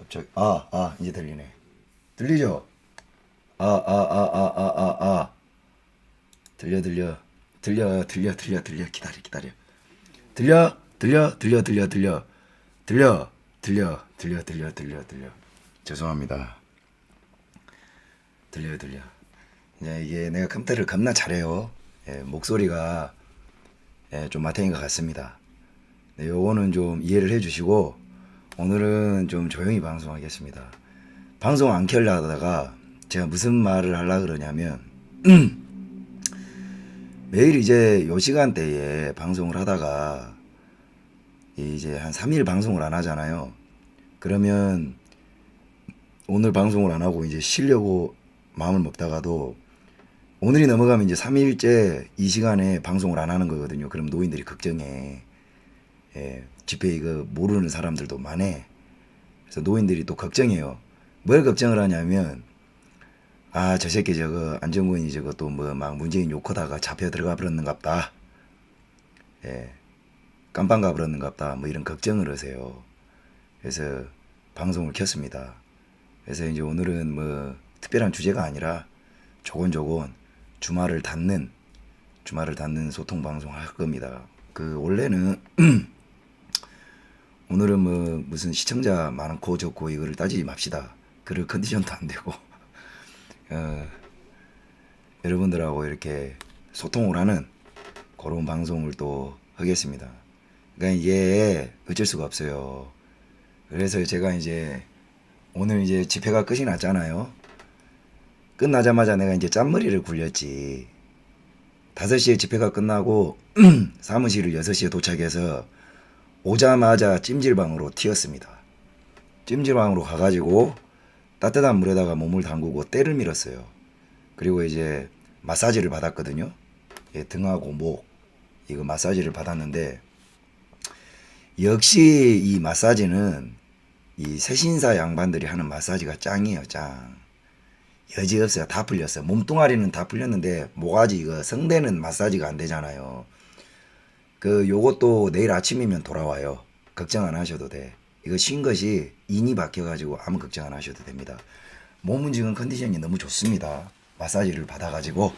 갑자기 이제 들리네. 들리죠? 들려 들려 들려 들려 들려 들려 기다려 기다려 들려 들려 들려 들려 들려 들려 들려 들려 들려 들려 들려 죄송합니다. 들려 들려. 이게 내가 컴퓨터를 겁나 잘해요. 목소리가 좀 마탱인 것 같습니다. 요거는 좀 이해를 해주시고 오늘은 좀 조용히 방송하겠습니다. 방송 안 켤려 하다가 제가 무슨 말을 하려고 그러냐면 매일 이제 요 시간대에 방송을 하다가 이제 한 3일 방송을 안 하잖아요. 그러면 오늘 방송을 안 하고 이제 쉬려고 마음을 먹다가도 오늘이 넘어가면 이제 3일째 이 시간에 방송을 안 하는 거거든요. 그럼 노인들이 걱정해. 집회 이거 모르는 사람들도 많아. 그래서 노인들이 또 걱정해요. 뭘 걱정을 하냐면 저 새끼 저거 안정권이 저거 또 뭐 막 문재인 욕하다가 잡혀 들어가 버렸는갑다. 깜빵 가 버렸는갑다. 뭐 이런 걱정을 하세요. 그래서 방송을 켰습니다. 그래서 이제 오늘은 뭐 특별한 주제가 아니라 조곤조곤 주말을 닫는 소통 방송 할 겁니다. 원래는 오늘은 뭐 무슨 시청자 많고 적고 이거를 따지지 맙시다. 그럴 컨디션도 안 되고 여러분들하고 이렇게 소통을 하는 그런 방송을 또 하겠습니다. 그러니까 이게 어쩔 수가 없어요. 그래서 제가 이제 오늘 이제 집회가 끝이 났잖아요. 끝나자마자 내가 이제 짠머리를 굴렸지. 5시에 집회가 끝나고 사무실을 6시에 도착해서 오자마자 찜질방으로 튀었습니다. 찜질방으로 가가지고 따뜻한 물에다가 몸을 담그고 때를 밀었어요. 그리고 이제 마사지를 받았거든요. 등하고 목 이거 마사지를 받았는데 역시 이 마사지는 이 새신사 양반들이 하는 마사지가 짱이에요. 짱. 여지없어요. 다 풀렸어요. 몸뚱아리는 다 풀렸는데 모가지 이거 성대는 마사지가 안 되잖아요. 요것도 내일 아침이면 돌아와요. 걱정 안 하셔도 돼. 이거 쉰 것이 인이 박혀가지고 아무 걱정 안 하셔도 됩니다. 몸은 지금 컨디션이 너무 좋습니다. 마사지를 받아가지고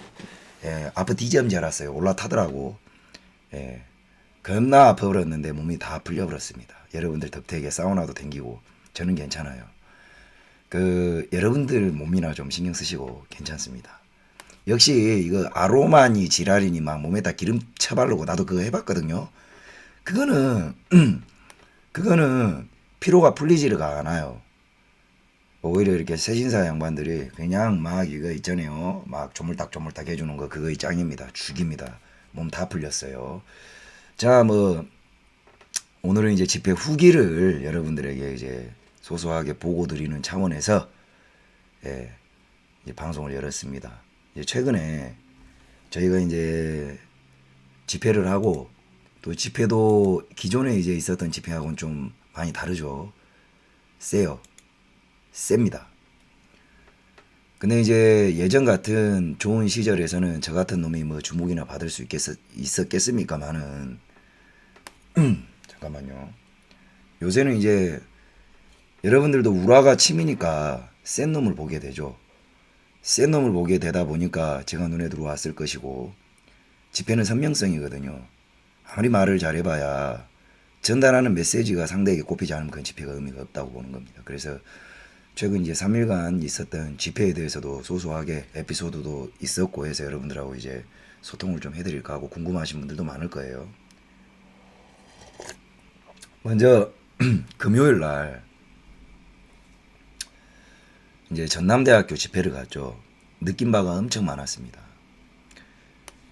아파 뒤지는 줄 알았어요. 올라타더라고. 겁나 아파버렸는데 몸이 다 풀려버렸습니다. 여러분들 덕택에 사우나도 댕기고 저는 괜찮아요. 여러분들 몸이나 좀 신경 쓰시고 괜찮습니다. 역시 이거 아로마니 지랄이니 막 몸에다 기름 쳐바르고 나도 그거 해봤거든요. 그거는 피로가 풀리지가 않아요. 오히려 이렇게 새신사 양반들이 그냥 막 이거 있잖아요. 막 조물딱조물딱 해주는 거 그거 짱입니다. 죽입니다. 몸 다 풀렸어요. 자, 뭐 오늘은 이제 집회 후기를 여러분들에게 이제 소소하게 보고 드리는 차원에서 이제 방송을 열었습니다. 이제 최근에 저희가 이제 집회를 하고 또 집회도 기존에 이제 있었던 집회하고는 좀 많이 다르죠. 세요. 셉니다. 근데 이제 예전 같은 좋은 시절에서는 저 같은 놈이 뭐 주목이나 받을 수 있었겠습니까마는 잠깐만요. 요새는 이제 여러분들도 우라가 침이니까 센 놈을 보게 되죠. 센 놈을 보게 되다 보니까 제가 눈에 들어왔을 것이고 집회는 선명성이거든요. 아무리 말을 잘해봐야 전달하는 메시지가 상대에게 꼽히지 않으면 그건 집회가 의미가 없다고 보는 겁니다. 그래서 최근 이제 3일간 있었던 집회에 대해서도 소소하게 에피소드도 있었고 해서 여러분들하고 이제 소통을 좀 해드릴까 하고 궁금하신 분들도 많을 거예요. 먼저 금요일 날 이제 전남대학교 집회를 갔죠. 느낀 바가 엄청 많았습니다.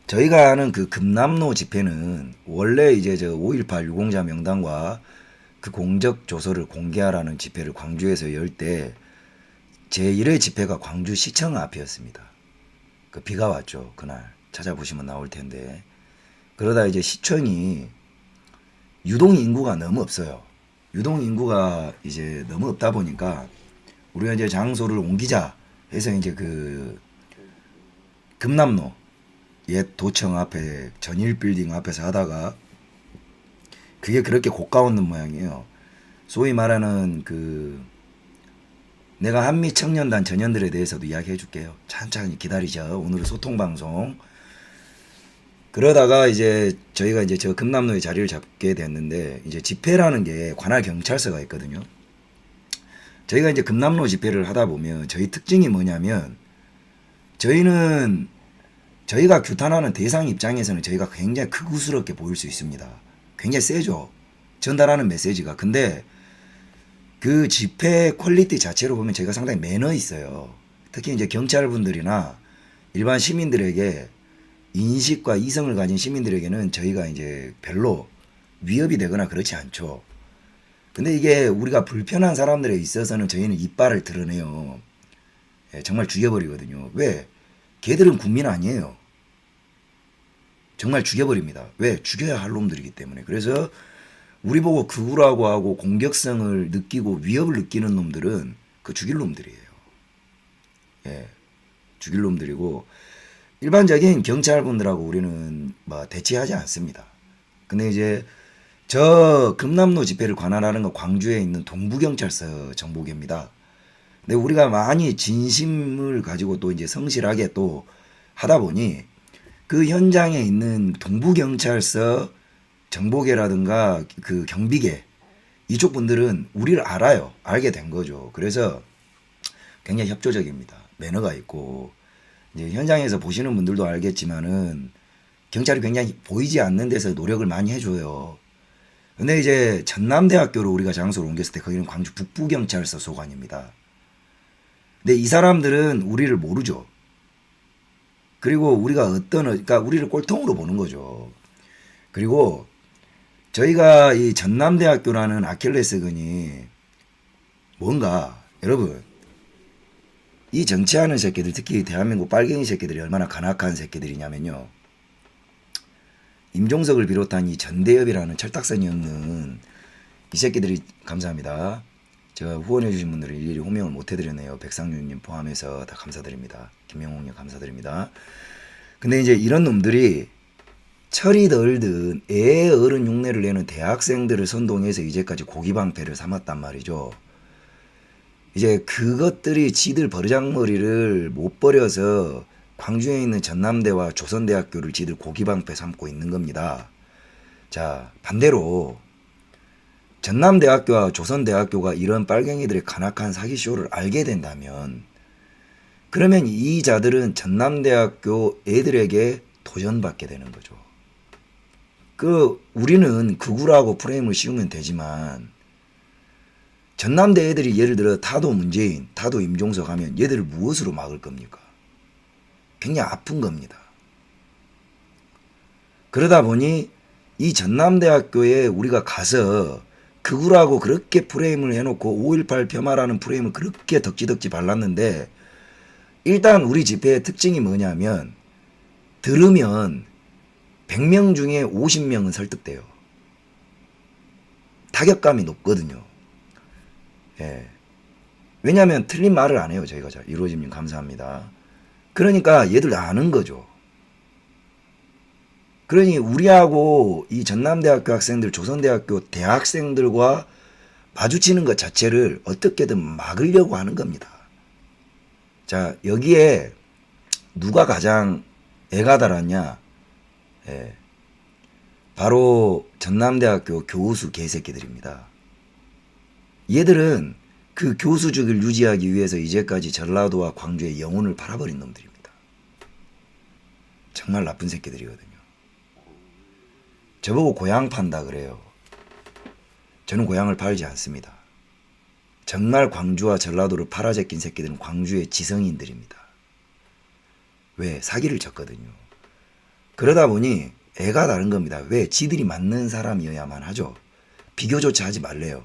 저희가 아는 그 금남로 집회는 원래 이제 저 5.18 유공자 명단과 그 공적 조서를 공개하라는 집회를 광주에서 열 때 제1회 집회가 광주시청 앞이었습니다. 비가 왔죠. 그날 찾아보시면 나올 텐데 그러다 이제 시청이 유동 인구가 너무 없어요. 유동 인구가 이제 너무 없다 보니까 우리가 이제 장소를 옮기자 해서 이제 금남로 옛 도청 앞에 전일 빌딩 앞에서 하다가 그게 그렇게 고가없는 모양이에요. 소위 말하는 내가 한미 청년단 전현들에 대해서도 이야기해 줄게요. 천천히 기다리죠. 오늘은 소통방송. 그러다가 이제 저희가 이제 저 금남로에 자리를 잡게 됐는데, 이제 집회라는 게 관할 경찰서가 있거든요. 저희가 이제 금남로 집회를 하다 보면 저희 특징이 뭐냐면, 저희는 저희가 규탄하는 대상 입장에서는 저희가 굉장히 극우스럽게 보일 수 있습니다. 굉장히 세죠. 전달하는 메시지가. 근데 그 집회 퀄리티 자체로 보면 저희가 상당히 매너 있어요. 특히 이제 경찰분들이나 일반 시민들에게, 인식과 이성을 가진 시민들에게는 저희가 이제 별로 위협이 되거나 그렇지 않죠. 근데 이게 우리가 불편한 사람들에 있어서는 저희는 이빨을 드러내요. 예, 정말 죽여버리거든요. 왜? 걔들은 국민 아니에요. 정말 죽여버립니다. 왜? 죽여야 할 놈들이기 때문에. 그래서 우리 보고 극우라고 하고 공격성을 느끼고 위협을 느끼는 놈들은 그 죽일 놈들이에요. 예, 죽일 놈들이고, 일반적인 경찰분들하고 우리는 뭐 대치하지 않습니다. 근데 이제 저 금남로 집회를 관할하는 건 광주에 있는 동부경찰서 정보계입니다. 근데 우리가 많이 진심을 가지고 또 이제 성실하게 또 하다 보니 그 현장에 있는 동부경찰서 정보계라든가 그 경비계 이쪽 분들은 우리를 알아요. 알게 된 거죠. 그래서 굉장히 협조적입니다. 매너가 있고, 이제 현장에서 보시는 분들도 알겠지만은 경찰이 굉장히 보이지 않는 데서 노력을 많이 해줘요. 근데 이제 전남대학교로 우리가 장소를 옮겼을 때 거기는 광주 북부경찰서 소관입니다. 근데 이 사람들은 우리를 모르죠. 그리고 우리가 그러니까 우리를 꼴통으로 보는 거죠. 그리고 저희가 이 전남대학교라는 아킬레스건이 뭔가, 여러분, 이 정치하는 새끼들, 특히 대한민국 빨갱이 새끼들이 얼마나 간악한 새끼들이냐면요. 임종석을 비롯한 이 전대협이라는 철딱선이 없는 이 새끼들이, 감사합니다. 제가 후원해주신 분들을 일일이 호명을 못해드렸네요. 백상윤님 포함해서 다 감사드립니다. 김명홍님 감사드립니다. 근데 이제 이런 놈들이 철이 덜 든 애 어른 흉내를 내는 대학생들을 선동해서 이제까지 고기방패를 삼았단 말이죠. 이제 그것들이 지들 버르장머리를 못 버려서 광주에 있는 전남대와 조선대학교를 지들 고기방패 삼고 있는 겁니다. 자, 반대로 전남대학교와 조선대학교가 이런 빨갱이들의 간악한 사기쇼를 알게 된다면, 그러면 이 자들은 전남대학교 애들에게 도전받게 되는 거죠. 우리는 극우라고 프레임을 씌우면 되지만, 전남대 애들이 예를 들어 타도 문재인, 타도 임종석 하면 얘들을 무엇으로 막을 겁니까? 굉장히 아픈 겁니다. 그러다 보니 이 전남대학교에 우리가 가서 극우라고 그렇게 프레임을 해놓고 5.18 폄하라는 프레임을 그렇게 덕지덕지 발랐는데, 일단 우리 집회의 특징이 뭐냐면 들으면 100명 중에 50명은 설득돼요. 타격감이 높거든요. 예. 왜냐하면 틀린 말을 안 해요. 저희가. 자, 이루어짐님 감사합니다. 그러니까 얘들 아는 거죠. 그러니 우리하고 이 전남대학교 학생들, 조선대학교 대학생들과 마주치는 것 자체를 어떻게든 막으려고 하는 겁니다. 자, 여기에 누가 가장 애가 달았냐? 예. 바로 전남대학교 교수 개새끼들입니다. 얘들은 그 교수직을 유지하기 위해서 이제까지 전라도와 광주의 영혼을 팔아버린 놈들입니다. 정말 나쁜 새끼들이거든요. 저보고 고향 판다 그래요. 저는 고향을 팔지 않습니다. 정말 광주와 전라도를 팔아제낀 새끼들은 광주의 지성인들입니다. 왜? 사기를 쳤거든요. 그러다 보니 애가 다른 겁니다. 왜? 지들이 맞는 사람이어야만 하죠. 비교조차 하지 말래요.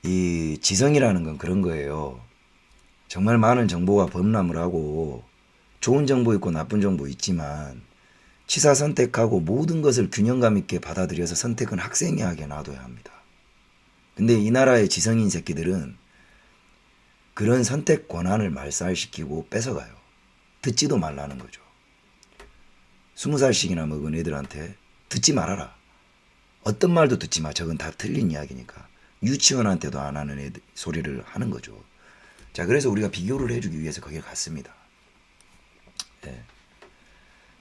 이 지성이라는 건 그런 거예요. 정말 많은 정보가 범람을 하고 좋은 정보 있고 나쁜 정보 있지만 취사 선택하고 모든 것을 균형감 있게 받아들여서 선택은 학생이 하게 놔둬야 합니다. 근데 이 나라의 지성인 새끼들은 그런 선택 권한을 말살시키고 뺏어가요. 듣지도 말라는 거죠. 20살씩이나 먹은 애들한테 듣지 말아라. 어떤 말도 듣지 마. 저건 다 틀린 이야기니까. 유치원한테도 안 하는 애들 소리를 하는 거죠. 자, 그래서 우리가 비교를 해주기 위해서 거기를 갔습니다. 예.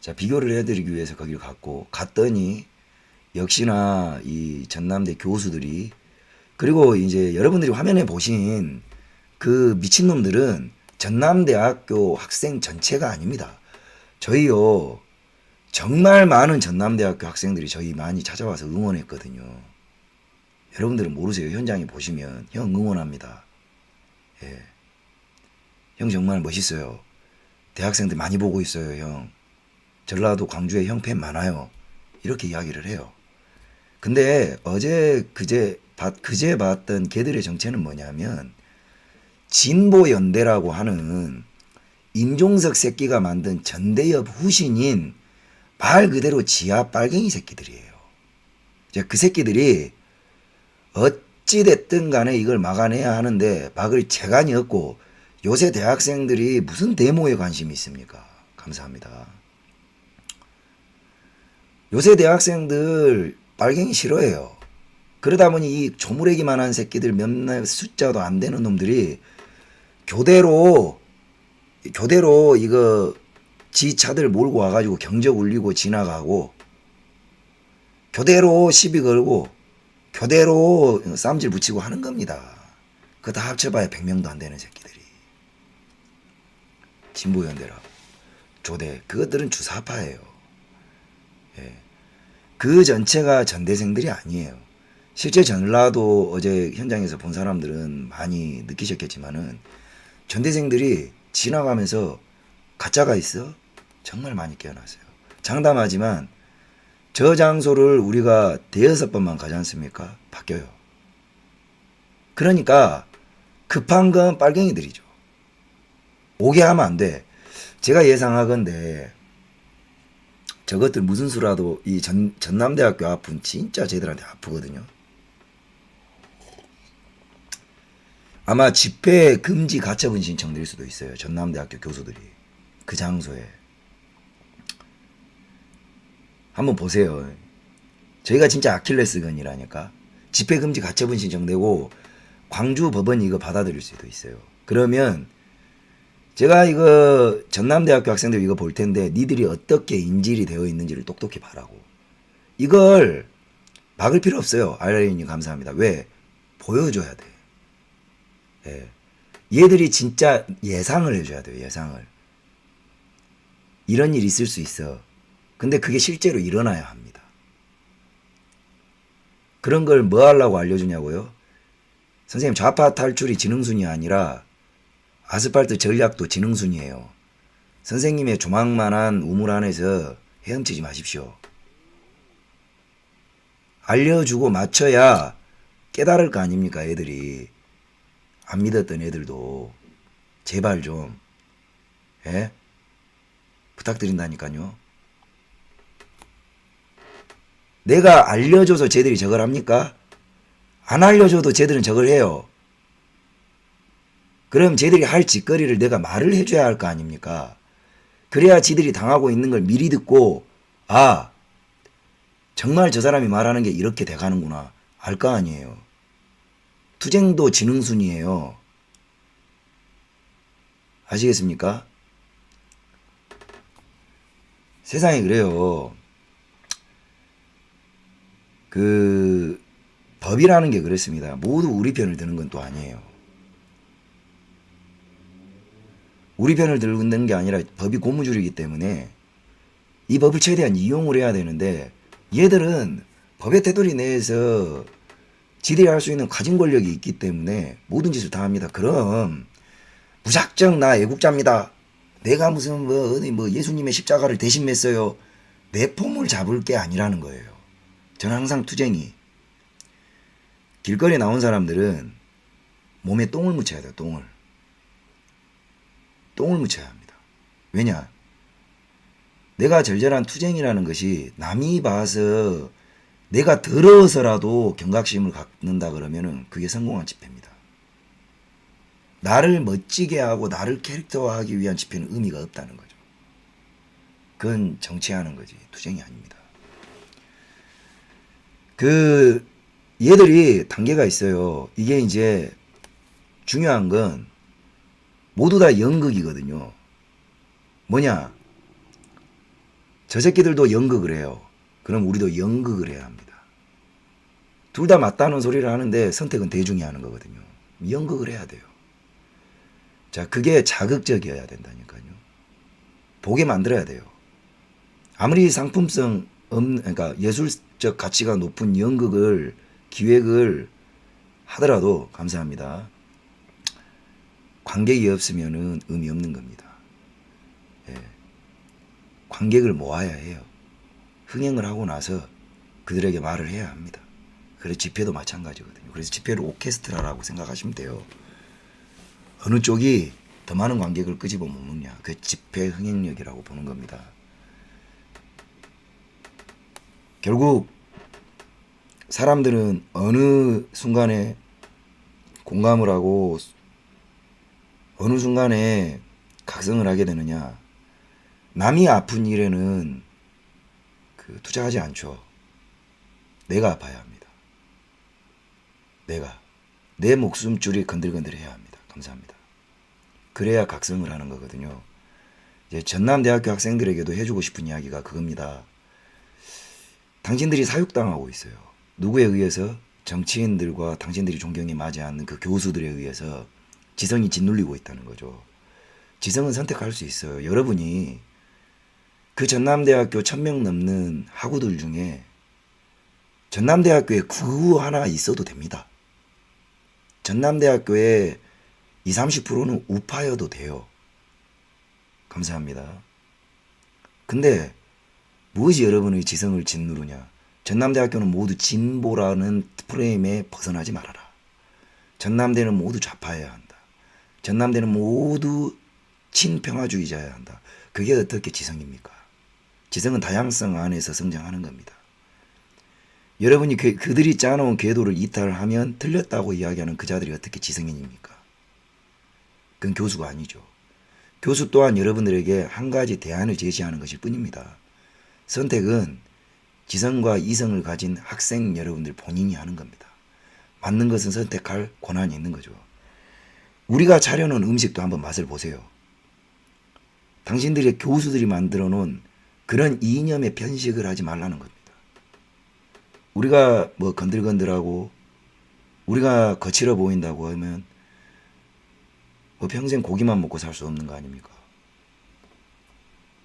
자, 비교를 해드리기 위해서 거기를 갔더니 역시나 이 전남대 교수들이, 그리고 이제 여러분들이 화면에 보신 그 미친놈들은 전남대학교 학생 전체가 아닙니다. 저희요, 정말 많은 전남대학교 학생들이 저희 많이 찾아와서 응원했거든요. 여러분들은 모르세요. 현장에 보시면 형 응원합니다. 예. 형 정말 멋있어요. 대학생들 많이 보고 있어요, 형. 전라도 광주에 형 팬 많아요. 이렇게 이야기를 해요. 근데 그제 봤던 걔들의 정체는 뭐냐면, 진보연대라고 하는 임종석 새끼가 만든 전대협 후신인 말 그대로 지하 빨갱이 새끼들이에요. 그 새끼들이 어찌됐든 간에 이걸 막아내야 하는데 막을 재간이 없고, 요새 대학생들이 무슨 데모에 관심이 있습니까? 감사합니다. 요새 대학생들 빨갱이 싫어해요. 그러다 보니 이 조무래기만한 새끼들 몇몇 숫자도 안 되는 놈들이 교대로 이거 지 차들 몰고 와가지고 경적 울리고 지나가고, 교대로 시비 걸고, 교대로 쌈질 붙이고 하는 겁니다. 그거 다 합쳐봐야 100명도 안 되는 새끼들이. 진보연대라고. 조대. 그것들은 주사파예요. 예. 그 전체가 전대생들이 아니에요. 실제 전라도 어제 현장에서 본 사람들은 많이 느끼셨겠지만은, 전대생들이 지나가면서 가짜가 있어? 정말 많이 깨어났어요. 장담하지만 저 장소를 우리가 대여섯 번만 가지 않습니까? 바뀌어요. 그러니까 급한 건 빨갱이들이죠. 오게 하면 안 돼. 제가 예상하건대 저것들 무슨 수라도 이 전남대학교 앞은 진짜 쟤들한테 아프거든요. 아마 집회 금지 가처분 신청 낼 수도 있어요. 전남대학교 교수들이 그 장소에. 한번 보세요. 저희가 진짜 아킬레스건이라니까. 집회 금지 가처분 신청 내고 광주 법원이 이거 받아들일 수도 있어요. 그러면 제가 이거 전남대학교 학생들 이거 볼 텐데, 니들이 어떻게 인질이 되어 있는지를 똑똑히 봐라고. 이걸 막을 필요 없어요. 알라리님 감사합니다. 왜? 보여줘야 돼. 예. 얘들이 진짜 예상을 해줘야 돼요. 예상을. 이런 일이 있을 수 있어. 근데 그게 실제로 일어나야 합니다. 그런 걸 뭐 하려고 알려주냐고요? 선생님, 좌파 탈출이 지능순이 아니라 아스팔트 전략도 지능순이에요. 선생님의 조망만한 우물 안에서 헤엄치지 마십시오. 알려주고 맞춰야 깨달을 거 아닙니까, 애들이. 안 믿었던 애들도. 제발 좀, 예? 부탁드린다니까요. 내가 알려줘서 쟤들이 저걸 합니까? 안 알려줘도 쟤들은 저걸 해요. 그럼 쟤들이 할 짓거리를 내가 말을 해줘야 할 거 아닙니까? 그래야 지들이 당하고 있는 걸 미리 듣고, 아, 정말 저 사람이 말하는 게 이렇게 돼가는구나 알 거 아니에요. 투쟁도 지능순이에요. 아시겠습니까? 세상이 그래요. 그 법이라는 게 그렇습니다. 모두 우리 편을 드는 건 또 아니에요. 우리 편을 들는 게 아니라 법이 고무줄이기 때문에 이 법을 최대한 이용을 해야 되는데, 얘들은 법의 테두리 내에서 지들이 할 수 있는 가진 권력이 있기 때문에 모든 짓을 다 합니다. 그럼 무작정 나 애국자입니다. 내가 무슨 뭐 예수님의 십자가를 대신 맸어요. 내 폼을 잡을 게 아니라는 거예요. 저는 항상 투쟁이. 길거리에 나온 사람들은 몸에 똥을 묻혀야 돼요. 똥을 묻혀야 합니다. 왜냐? 내가 절절한 투쟁이라는 것이 남이 봐서 내가 더러워서라도 경각심을 갖는다 그러면은 그게 성공한 집회입니다. 나를 멋지게 하고 나를 캐릭터화하기 위한 집회는 의미가 없다는 거죠. 그건 정치하는 거지 투쟁이 아닙니다. 그 얘들이 단계가 있어요. 이게 이제 중요한 건 모두 다 연극이거든요. 뭐냐? 저 새끼들도 연극을 해요. 그럼 우리도 연극을 해야 합니다. 둘 다 맞다는 소리를 하는데 선택은 대중이 하는 거거든요. 연극을 해야 돼요. 자, 그게 자극적이어야 된다니까요. 보게 만들어야 돼요. 아무리 상품성 없는, 그러니까 예술적 가치가 높은 연극을 기획을 하더라도 감사합니다. 관객이 없으면은 의미 없는 겁니다. 예. 관객을 모아야 해요. 흥행을 하고 나서 그들에게 말을 해야 합니다. 그래서 집회도 마찬가지거든요. 그래서 집회를 오케스트라라고 생각하시면 돼요. 어느 쪽이 더 많은 관객을 끄집어 모으느냐, 그 집회 흥행력이라고 보는 겁니다. 결국 사람들은 어느 순간에 공감을 하고 어느 순간에 각성을 하게 되느냐. 남이 아픈 일에는 투자하지 않죠. 내가 아파야 합니다. 내 목숨줄이 건들건들해야 합니다. 감사합니다. 그래야 각성을 하는 거거든요. 이제 전남대학교 학생들에게도 해주고 싶은 이야기가 그겁니다. 당신들이 사육당하고 있어요. 누구에 의해서? 정치인들과 당신들이 존경에 맞지 않는 그 교수들에 의해서 지성이 짓눌리고 있다는 거죠. 지성은 선택할 수 있어요. 여러분이 그 전남대학교 1000명 넘는 학우들 중에 전남대학교에 구 하나 있어도 됩니다. 전남대학교에 20, 30%는 우파여도 돼요. 감사합니다. 근데 무엇이 여러분의 지성을 짓누르냐? 전남대학교는 모두 진보라는 프레임에 벗어나지 말아라. 전남대는 모두 좌파여야 한다. 전남대는 모두 친평화주의자여야 한다. 그게 어떻게 지성입니까? 지성은 다양성 안에서 성장하는 겁니다. 여러분이 그들이 짜놓은 궤도를 이탈하면 틀렸다고 이야기하는 그 자들이 어떻게 지성인입니까? 그건 교수가 아니죠. 교수 또한 여러분들에게 한 가지 대안을 제시하는 것일 뿐입니다. 선택은 지성과 이성을 가진 학생 여러분들 본인이 하는 겁니다. 맞는 것은 선택할 권한이 있는 거죠. 우리가 차려놓은 음식도 한번 맛을 보세요. 당신들의 교수들이 만들어 놓은 그런 이념에 편식을 하지 말라는 겁니다. 우리가 뭐 건들건들하고 우리가 거칠어 보인다고 하면 뭐 평생 고기만 먹고 살 수 없는 거 아닙니까?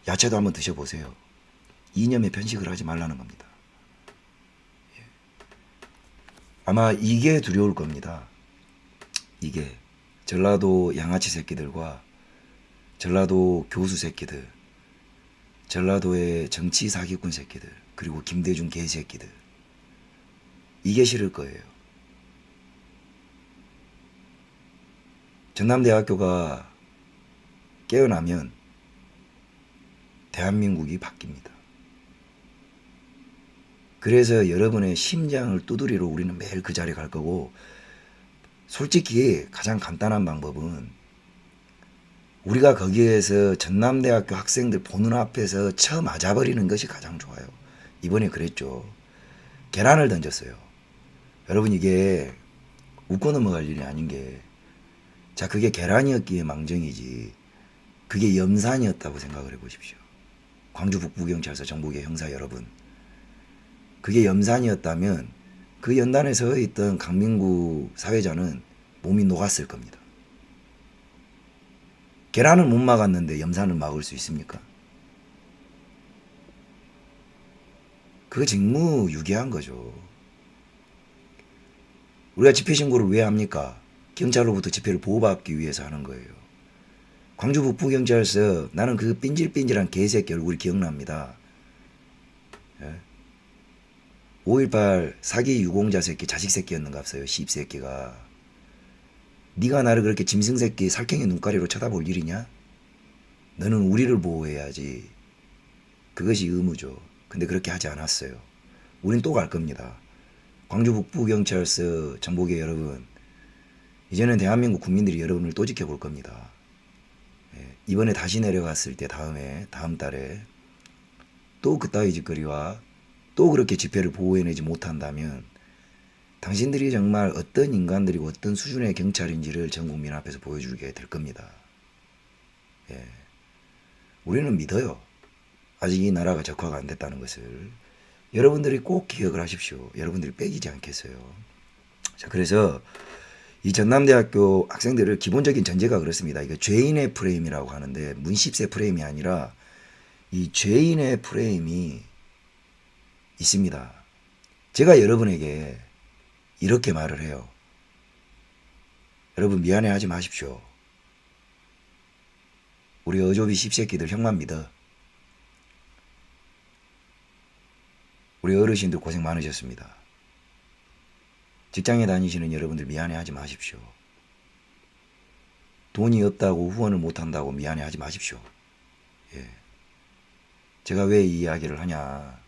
야채도 한번 드셔보세요. 이념에 편식을 하지 말라는 겁니다. 아마 이게 두려울 겁니다. 이게 전라도 양아치 새끼들과 전라도 교수 새끼들, 전라도의 정치 사기꾼 새끼들, 그리고 김대중 개새끼들, 이게 싫을 거예요. 전남대학교가 깨어나면 대한민국이 바뀝니다. 그래서 여러분의 심장을 두드리러 우리는 매일 그 자리에 갈 거고, 솔직히 가장 간단한 방법은 우리가 거기에서 전남대학교 학생들 보는 앞에서 쳐 맞아버리는 것이 가장 좋아요. 이번에 그랬죠. 계란을 던졌어요. 여러분 이게 웃고 넘어갈 일이 아닌 게, 자 그게 계란이었기에 망정이지 그게 염산이었다고 생각을 해보십시오. 광주 북부경찰서 정보계 형사 여러분, 그게 염산이었다면 그 연단에 서 있던 강민구 사회자는 몸이 녹았을 겁니다. 계란을 못 막았는데 염산을 막을 수 있습니까? 그거 직무유기한 거죠. 우리가 집회신고를 왜 합니까? 경찰로부터 집회를 보호받기 위해서 하는 거예요. 광주 북부경찰서, 나는 그 삔질삔질한 개새끼 얼굴이 기억납니다. 5.18 사기 유공자 새끼, 자식 새끼였는갑어요. 씹새끼가. 네가 나를 그렇게 짐승새끼 살쾡이 눈가리로 쳐다볼 일이냐? 너는 우리를 보호해야지. 그것이 의무죠. 근데 그렇게 하지 않았어요. 우린 또 갈 겁니다. 광주 북부경찰서 정보계 여러분, 이제는 대한민국 국민들이 여러분을 또 지켜볼 겁니다. 이번에 다시 내려갔을 때 다음 달에 또 그따위 짓거리와 또 그렇게 집회를 보호해내지 못한다면 당신들이 정말 어떤 인간들이고 어떤 수준의 경찰인지를 전 국민 앞에서 보여주게 될 겁니다. 예. 우리는 믿어요. 아직 이 나라가 적화가 안 됐다는 것을. 여러분들이 꼭 기억을 하십시오. 여러분들이 빼기지 않겠어요. 자, 그래서 이 전남대학교 학생들을 기본적인 전제가 그렇습니다. 이거 죄인의 프레임이라고 하는데 문십세 프레임이 아니라 이 죄인의 프레임이 있습니다. 제가 여러분에게 이렇게 말을 해요. 여러분 미안해하지 마십시오. 우리 어조비 씹새끼들 형만 믿어. 우리 어르신들 고생 많으셨습니다. 직장에 다니시는 여러분들 미안해하지 마십시오. 돈이 없다고 후원을 못한다고 미안해하지 마십시오. 예. 제가 왜 이 이야기를 하냐.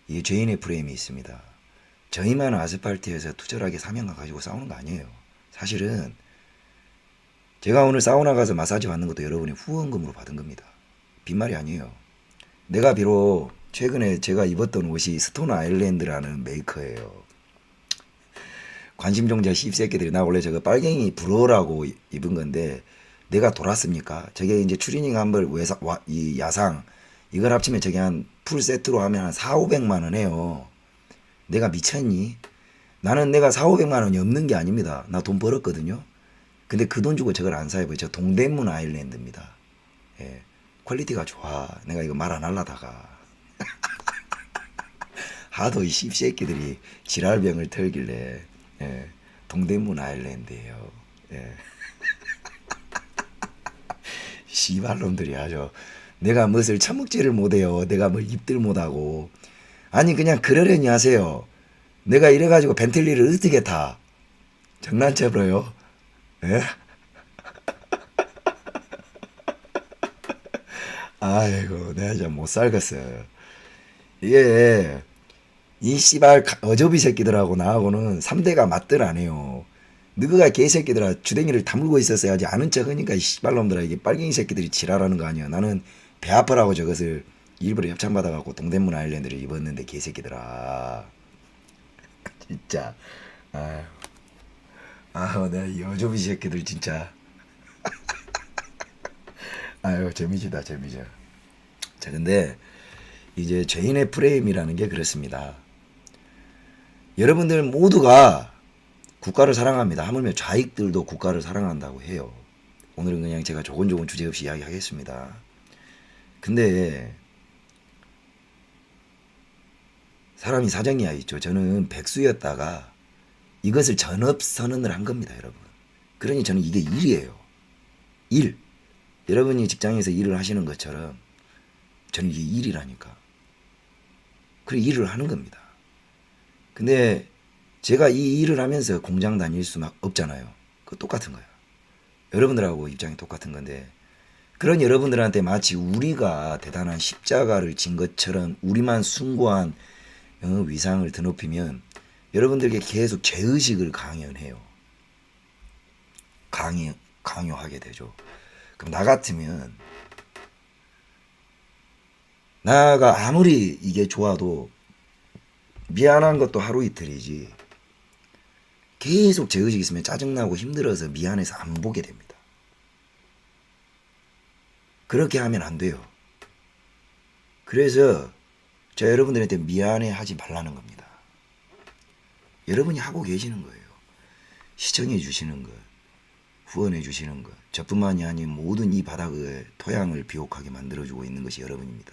이게 죄인의 프레임이 있습니다. 저희만 아스팔트에서 투절하게 사명감 가지고 싸우는 거 아니에요. 사실은 제가 오늘 사우나 가서 마사지 받는 것도 여러분이 후원금으로 받은 겁니다. 빈말이 아니에요. 내가 비록 최근에 제가 입었던 옷이 스톤 아일랜드라는 메이커예요. 관심종자 씹새끼들이 나 원래 저거 빨갱이 불어라고 입은 건데 내가 돌았습니까? 저게 이제 추리닝 한벌 이 야상 이걸 합치면 저게 한 풀 세트로 하면 한 4,500만 원 해요. 내가 미쳤니? 나는 내가 4,500만 원이 없는 게 아닙니다. 나 돈 벌었거든요. 근데 그 돈 주고 저걸 안 사요. 저 동대문 아일랜드입니다. 예. 퀄리티가 좋아. 내가 이거 말 안 하려다가 하도 이 씹새끼들이 지랄병을 털길래 예. 동대문 아일랜드예요. 예. 씨발놈들이 아주 내가 무엇을 처먹지를 못해요. 내가 뭘 입들 못하고 아니 그냥 그러려니 하세요. 내가 이래가지고 벤틀리를 어떻게 타? 장난쳐버려요. 예? 아이고 내가 진짜 못 살겠어요. 이게 이 씨발 어저비 새끼들하고 나하고는 3대가 맞들 안 해요. 너가 개새끼들아 주댕이를 다물고 있었어야지 아는 척하니까 이 씨발놈들아 이게 빨갱이 새끼들이 지랄하는 거 아니야. 나는 배 아파라고 저것을 일부러 협찬받아갖고 동대문 아일랜드를 입었는데 개새끼들아 진짜 내가 이 어조비 새끼들 진짜 아유 재미지다 재미져. 자 근데 이제 죄인의 프레임이라는 게 그렇습니다. 여러분들 모두가 국가를 사랑합니다. 하물며 좌익들도 국가를 사랑한다고 해요. 오늘은 그냥 제가 조곤조곤 주제 없이 이야기하겠습니다. 근데 사람이 사정이야 있죠. 저는 백수였다가 이것을 전업선언을 한 겁니다, 여러분. 그러니 저는 이게 일이에요. 일. 여러분이 직장에서 일을 하시는 것처럼 저는 이게 일이라니까. 그래 일을 하는 겁니다. 근데 제가 이 일을 하면서 공장 다닐 수 없잖아요. 그거 똑같은 거야. 여러분들하고 입장이 똑같은 건데 그런 여러분들한테 마치 우리가 대단한 십자가를 진 것처럼 우리만 숭고한 위상을 드높이면 여러분들에게 계속 죄의식을 강연해요. 강요하게 되죠. 그럼 나 같으면 나가 아무리 이게 좋아도 미안한 것도 하루 이틀이지 계속 죄의식 있으면 짜증나고 힘들어서 미안해서 안 보게 됩니다. 그렇게 하면 안 돼요. 그래서 저 여러분들한테 미안해 하지 말라는 겁니다. 여러분이 하고 계시는 거예요. 시청해 주시는 것, 후원해 주시는 것, 저뿐만이 아닌 모든 이 바닥의 토양을 비옥하게 만들어주고 있는 것이 여러분입니다.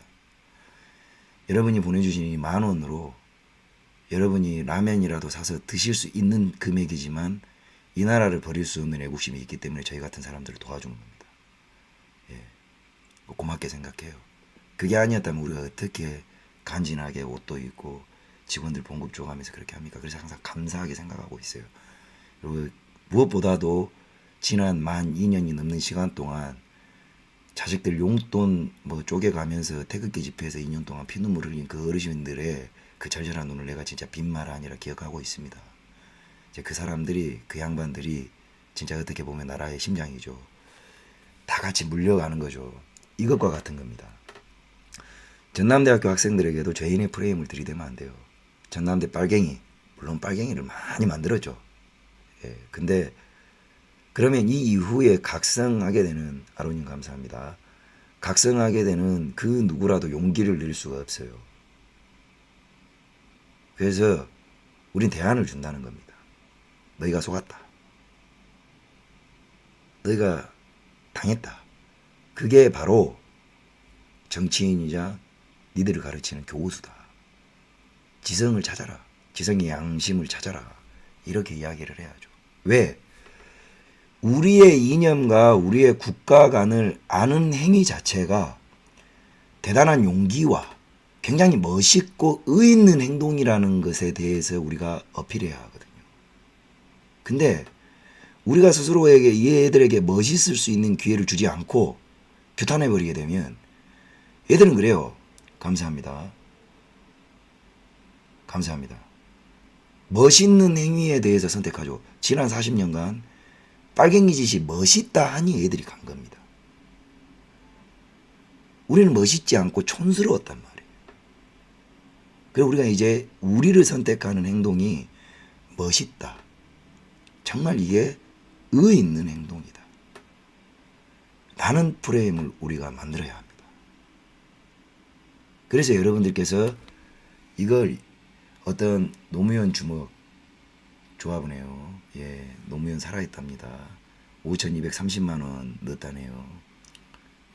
여러분이 보내주신 이 10,000원으로 여러분이 라면이라도 사서 드실 수 있는 금액이지만 이 나라를 버릴 수 없는 애국심이 있기 때문에 저희 같은 사람들을 도와주는 겁니다. 예, 고맙게 생각해요. 그게 아니었다면 우리가 어떻게 간지나게 옷도 입고 직원들 봉급 줘가면서 그렇게 합니까? 그래서 항상 감사하게 생각하고 있어요. 그리고 무엇보다도 지난 만 2년이 넘는 시간 동안 자식들 용돈 뭐 쪼개가면서 태극기 집회에서 2년 동안 피눈물 흘린 그 어르신들의 그 절절한 눈을 내가 진짜 빈말 아니라 기억하고 있습니다. 이제 그 사람들이 그 양반들이 진짜 어떻게 보면 나라의 심장이죠. 다 같이 물려가는 거죠. 이것과 같은 겁니다. 전남대학교 학생들에게도 죄인의 프레임을 들이대면 안 돼요. 전남대 빨갱이 물론 빨갱이를 많이 만들었죠. 예, 근데 그러면 이 이후에 각성하게 되는, 아로님 감사합니다. 각성하게 되는 그 누구라도 용기를 낼 수가 없어요. 그래서 우린 대안을 준다는 겁니다. 너희가 속았다. 너희가 당했다. 그게 바로 정치인이자 니들을 가르치는 교우수다. 지성을 찾아라. 지성의 양심을 찾아라. 이렇게 이야기를 해야죠. 왜? 우리의 이념과 우리의 국가관을 아는 행위 자체가 대단한 용기와 굉장히 멋있고 의의 있는 행동이라는 것에 대해서 우리가 어필해야 하거든요. 근데 우리가 스스로에게 이 애들에게 멋있을 수 있는 기회를 주지 않고 규탄해버리게 되면 얘들은 그래요. 감사합니다. 감사합니다. 멋있는 행위에 대해서 선택하죠. 지난 40년간 빨갱이 짓이 멋있다 하니 애들이 간 겁니다. 우리는 멋있지 않고 촌스러웠단 말이에요. 그래서 우리가 이제 우리를 선택하는 행동이 멋있다. 정말 이게 의의 있는 행동이다. 라는 프레임을 우리가 만들어야 합니다. 그래서 여러분들께서 이걸 어떤 노무현 주먹 조합이네요. 예, 노무현 살아있답니다. 5,230만원 넣었다네요.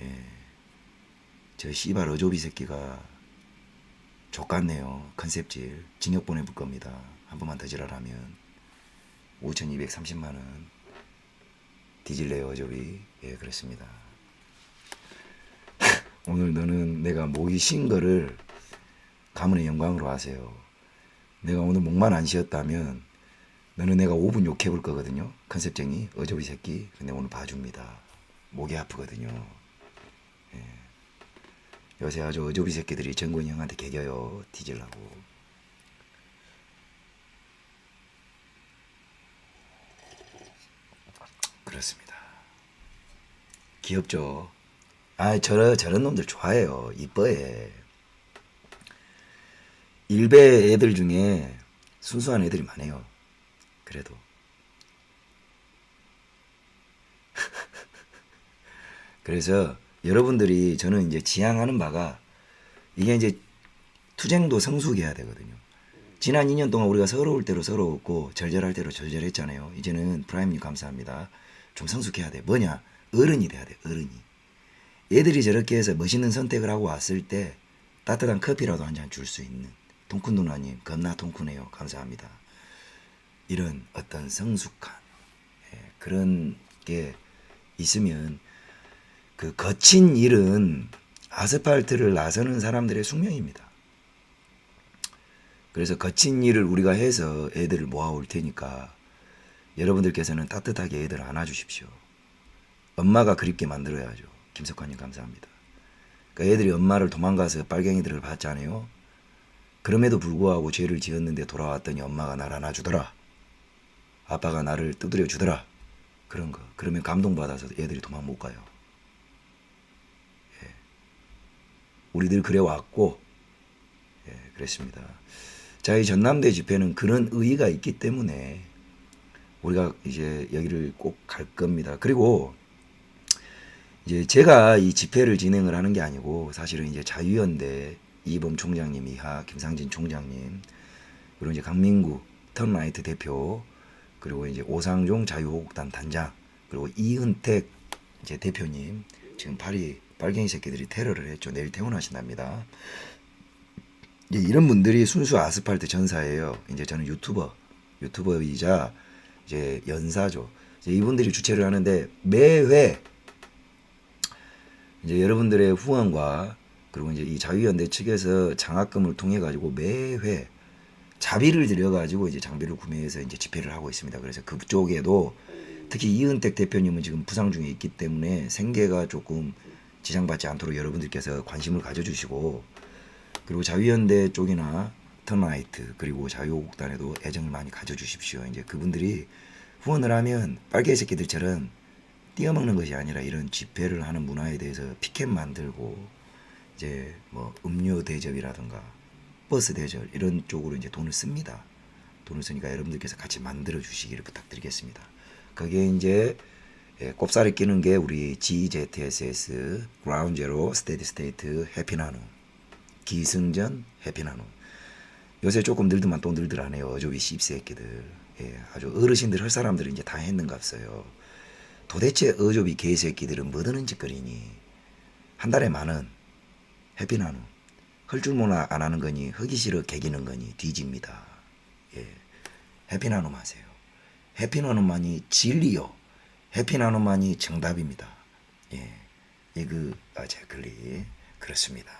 예, 저 씨발 어조비 새끼가 족같네요. 컨셉질 징역 보내볼 겁니다. 한 번만 더 지랄하면 5,230만원 뒤질래요 어조비. 예, 그렇습니다. 오늘 너는 내가 목이 쉰 거를 가문의 영광으로 하세요. 내가 오늘 목만 안 쉬었다면 너는 내가 5분 욕해볼 거거든요. 컨셉쟁이 어조비 새끼. 근데 오늘 봐줍니다. 목이 아프거든요. 예. 요새 아주 어조비 새끼들이 정권이 형한테 개겨요. 뒤질라고. 그렇습니다. 귀엽죠? 아, 저런 놈들 좋아해요. 이뻐해. 일베 애들 중에 순수한 애들이 많아요. 그래도. 그래서 여러분들이 저는 이제 지향하는 바가 이게 이제 투쟁도 성숙해야 되거든요. 지난 2년 동안 우리가 서러울 대로 서러웠고 절절할 대로 절절했잖아요. 이제는 프라임님 감사합니다. 좀 성숙해야 돼. 뭐냐? 어른이 돼야 돼. 어른이. 얘들이 저렇게 해서 멋있는 선택을 하고 왔을 때 따뜻한 커피라도 한 잔 줄 수 있는 통큰 누나님 겁나 통큰해요. 감사합니다. 이런 어떤 성숙한 그런 게 있으면 그 거친 일은 아스팔트를 나서는 사람들의 숙명입니다. 그래서 거친 일을 우리가 해서 애들을 모아올 테니까 여러분들께서는 따뜻하게 애들을 안아주십시오. 엄마가 그립게 만들어야죠. 김석환님 감사합니다. 그러니까 애들이 엄마를 도망가서 빨갱이들을 봤잖아요. 그럼에도 불구하고 죄를 지었는데 돌아왔더니 엄마가 나를 안아주더라. 아빠가 나를 두드려 주더라. 그런 거. 그러면 감동받아서 애들이 도망 못 가요. 예. 우리들 그래 왔고, 예, 그랬습니다. 자, 이 전남대 집회는 그런 의의가 있기 때문에 우리가 이제 여기를 꼭 갈 겁니다. 그리고 이제 제가 이 집회를 진행을 하는 게 아니고 사실은 이제 자유연대 이범 총장님 이하 김상진 총장님 그리고 이제 강민구 턴라이트 대표 그리고 이제 오상종 자유호국단 단장 그리고 이은택 이제 대표님 지금 파리 빨갱이 새끼들이 테러를 했죠. 내일 퇴원하신답니다. 이제 이런 분들이 순수 아스팔트 전사예요. 이제 저는 유튜버이자 이제 연사죠. 이제 이분들이 주최를 하는데 매회 이제 여러분들의 후원과 그리고 이제 이 자유연대 측에서 장학금을 통해 가지고 매회 자비를 들여 가지고 이제 장비를 구매해서 이제 집회를 하고 있습니다. 그래서 그쪽에도 특히 이은택 대표님은 지금 부상 중에 있기 때문에 생계가 조금 지장받지 않도록 여러분들께서 관심을 가져주시고 그리고 자유연대 쪽이나 턴라이트 그리고 자유호국단에도 애정을 많이 가져주십시오. 이제 그분들이 후원을 하면 빨개 새끼들처럼 뛰어먹는 것이 아니라 이런 집회를 하는 문화에 대해서 피켓 만들고 이제 뭐 음료 대접이라든가 버스 대절 이런 쪽으로 이제 돈을 씁니다. 돈을 쓰니까 여러분들께서 같이 만들어 주시기를 부탁드리겠습니다. 거기에 이제 꼽살이 끼는 게 우리 GZSS 그라운드 제로 스테디 스테이트 해피나눔 기승전 해피나눔. 요새 조금 늘더만 또 늘더라네요. 어조비 씹새끼들. 아주 어르신들 할 사람들은 이제 다 했는갑어요. 도대체 어조비 개새끼들은 뭐 드는 짓거리니. 한 달에 10,000원 해피나눔. 헐 줄 몰라 안 하는 거니 허기 싫어 개기는 거니 뒤집니다. 해피나눔 하세요. 해피나눔만이 진리요. 해피나눔만이 정답입니다. 이그 제클리 그렇습니다.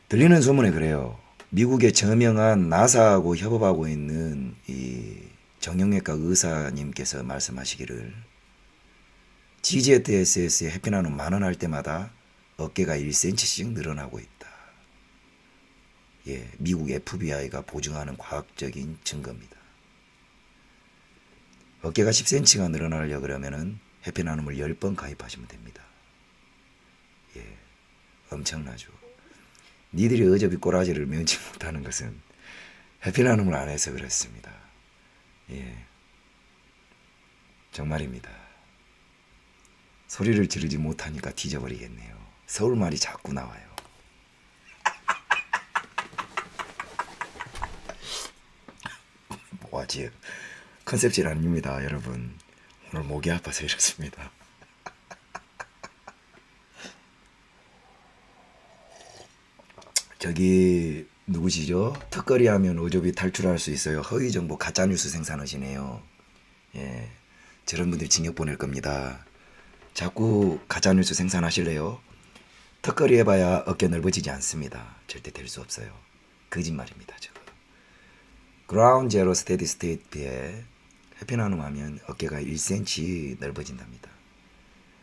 들리는 소문에 그래요. 미국의 저명한 나사하고 협업하고 있는 이 정형외과 의사님께서 말씀하시기를 GZSS의 해피나눔 10,000원 할 때마다 어깨가 1cm씩 늘어나고 있다. 미국 FBI가 보증하는 과학적인 증거입니다. 어깨가 10cm가 늘어나려고 그러면은 해피나눔을 10번 가입하시면 됩니다. 엄청나죠. 니들이 어차피 꼬라지를 면치 못하는 것은 해피나눔을 안 해서 그렇습니다. 정말입니다. 소리를 지르지 못하니까 뒤져버리겠네요. 서울말이 자꾸 나와요. 뭐하지? 컨셉질 아닙니다, 여러분. 오늘 목이 아파서 이렇습니다. 저기 누구시죠? 턱걸이 하면 어조비 탈출할 수 있어요. 허위정보 가짜뉴스 생산하시네요. 저런 분들 징역 보낼 겁니다. 자꾸 가짜뉴스 생산하실래요? 턱걸이 해봐야 어깨 넓어지지 않습니다. 절대 될 수 없어요. 거짓말입니다. 저거. 그라운드 제로 스테디 스테이트에 해피나눔 하면 어깨가 1cm 넓어진답니다.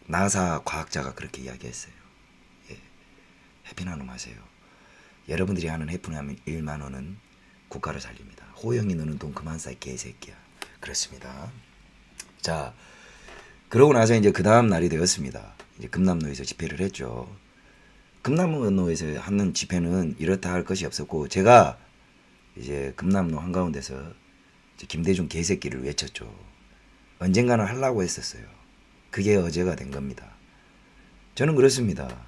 나사 과학자가 그렇게 이야기했어요. 해피나눔 하세요. 여러분들이 하는 해피나눔 10,000원은 국가를 살립니다. 호영이 너는 돈 그만 싸 개새끼야. 그렇습니다. 자, 그러고 나서 이제 그 다음 날이 되었습니다. 이제 금남로에서 집회를 했죠. 금남로에서 하는 집회는 이렇다 할 것이 없었고, 제가 이제 금남로 한가운데서 김대중 개새끼를 외쳤죠. 언젠가는 하려고 했었어요. 그게 어제가 된 겁니다. 저는 그렇습니다.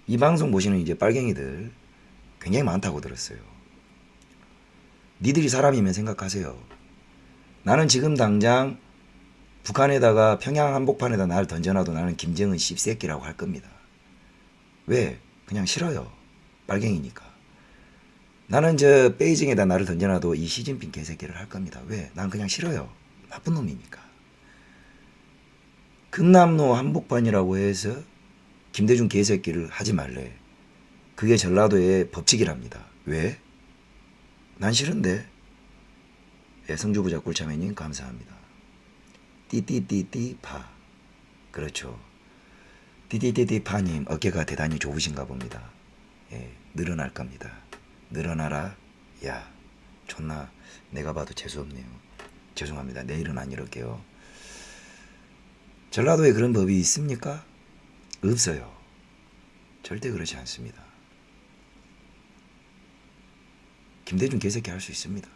이 방송 보시는 이제 빨갱이들 굉장히 많다고 들었어요. 니들이 사람이면 생각하세요. 나는 지금 당장 북한에다가 평양 한복판에다 날 던져놔도 나는 김정은 씹새끼라고 할 겁니다. 왜? 그냥 싫어요. 빨갱이니까. 나는 저 베이징에다 나를 던져놔도 이 시진핑 개새끼를 할 겁니다. 왜? 난 그냥 싫어요. 나쁜 놈이니까. 금남로 한복판이라고 해서 김대중 개새끼를 하지 말래. 그게 전라도의 법칙이랍니다. 왜? 난 싫은데. 성주부자 꿀차매님 감사합니다. 띠띠띠띠파. 그렇죠. 띠띠띠띠파님 어깨가 대단히 좁으신가 봅니다. 늘어날 겁니다. 늘어나라. 야, 존나 내가 봐도 재수없네요. 죄송합니다. 내일은 안 이럴게요. 전라도에 그런 법이 있습니까? 없어요. 절대 그렇지 않습니다. 김대중 개새끼 할 수 있습니다.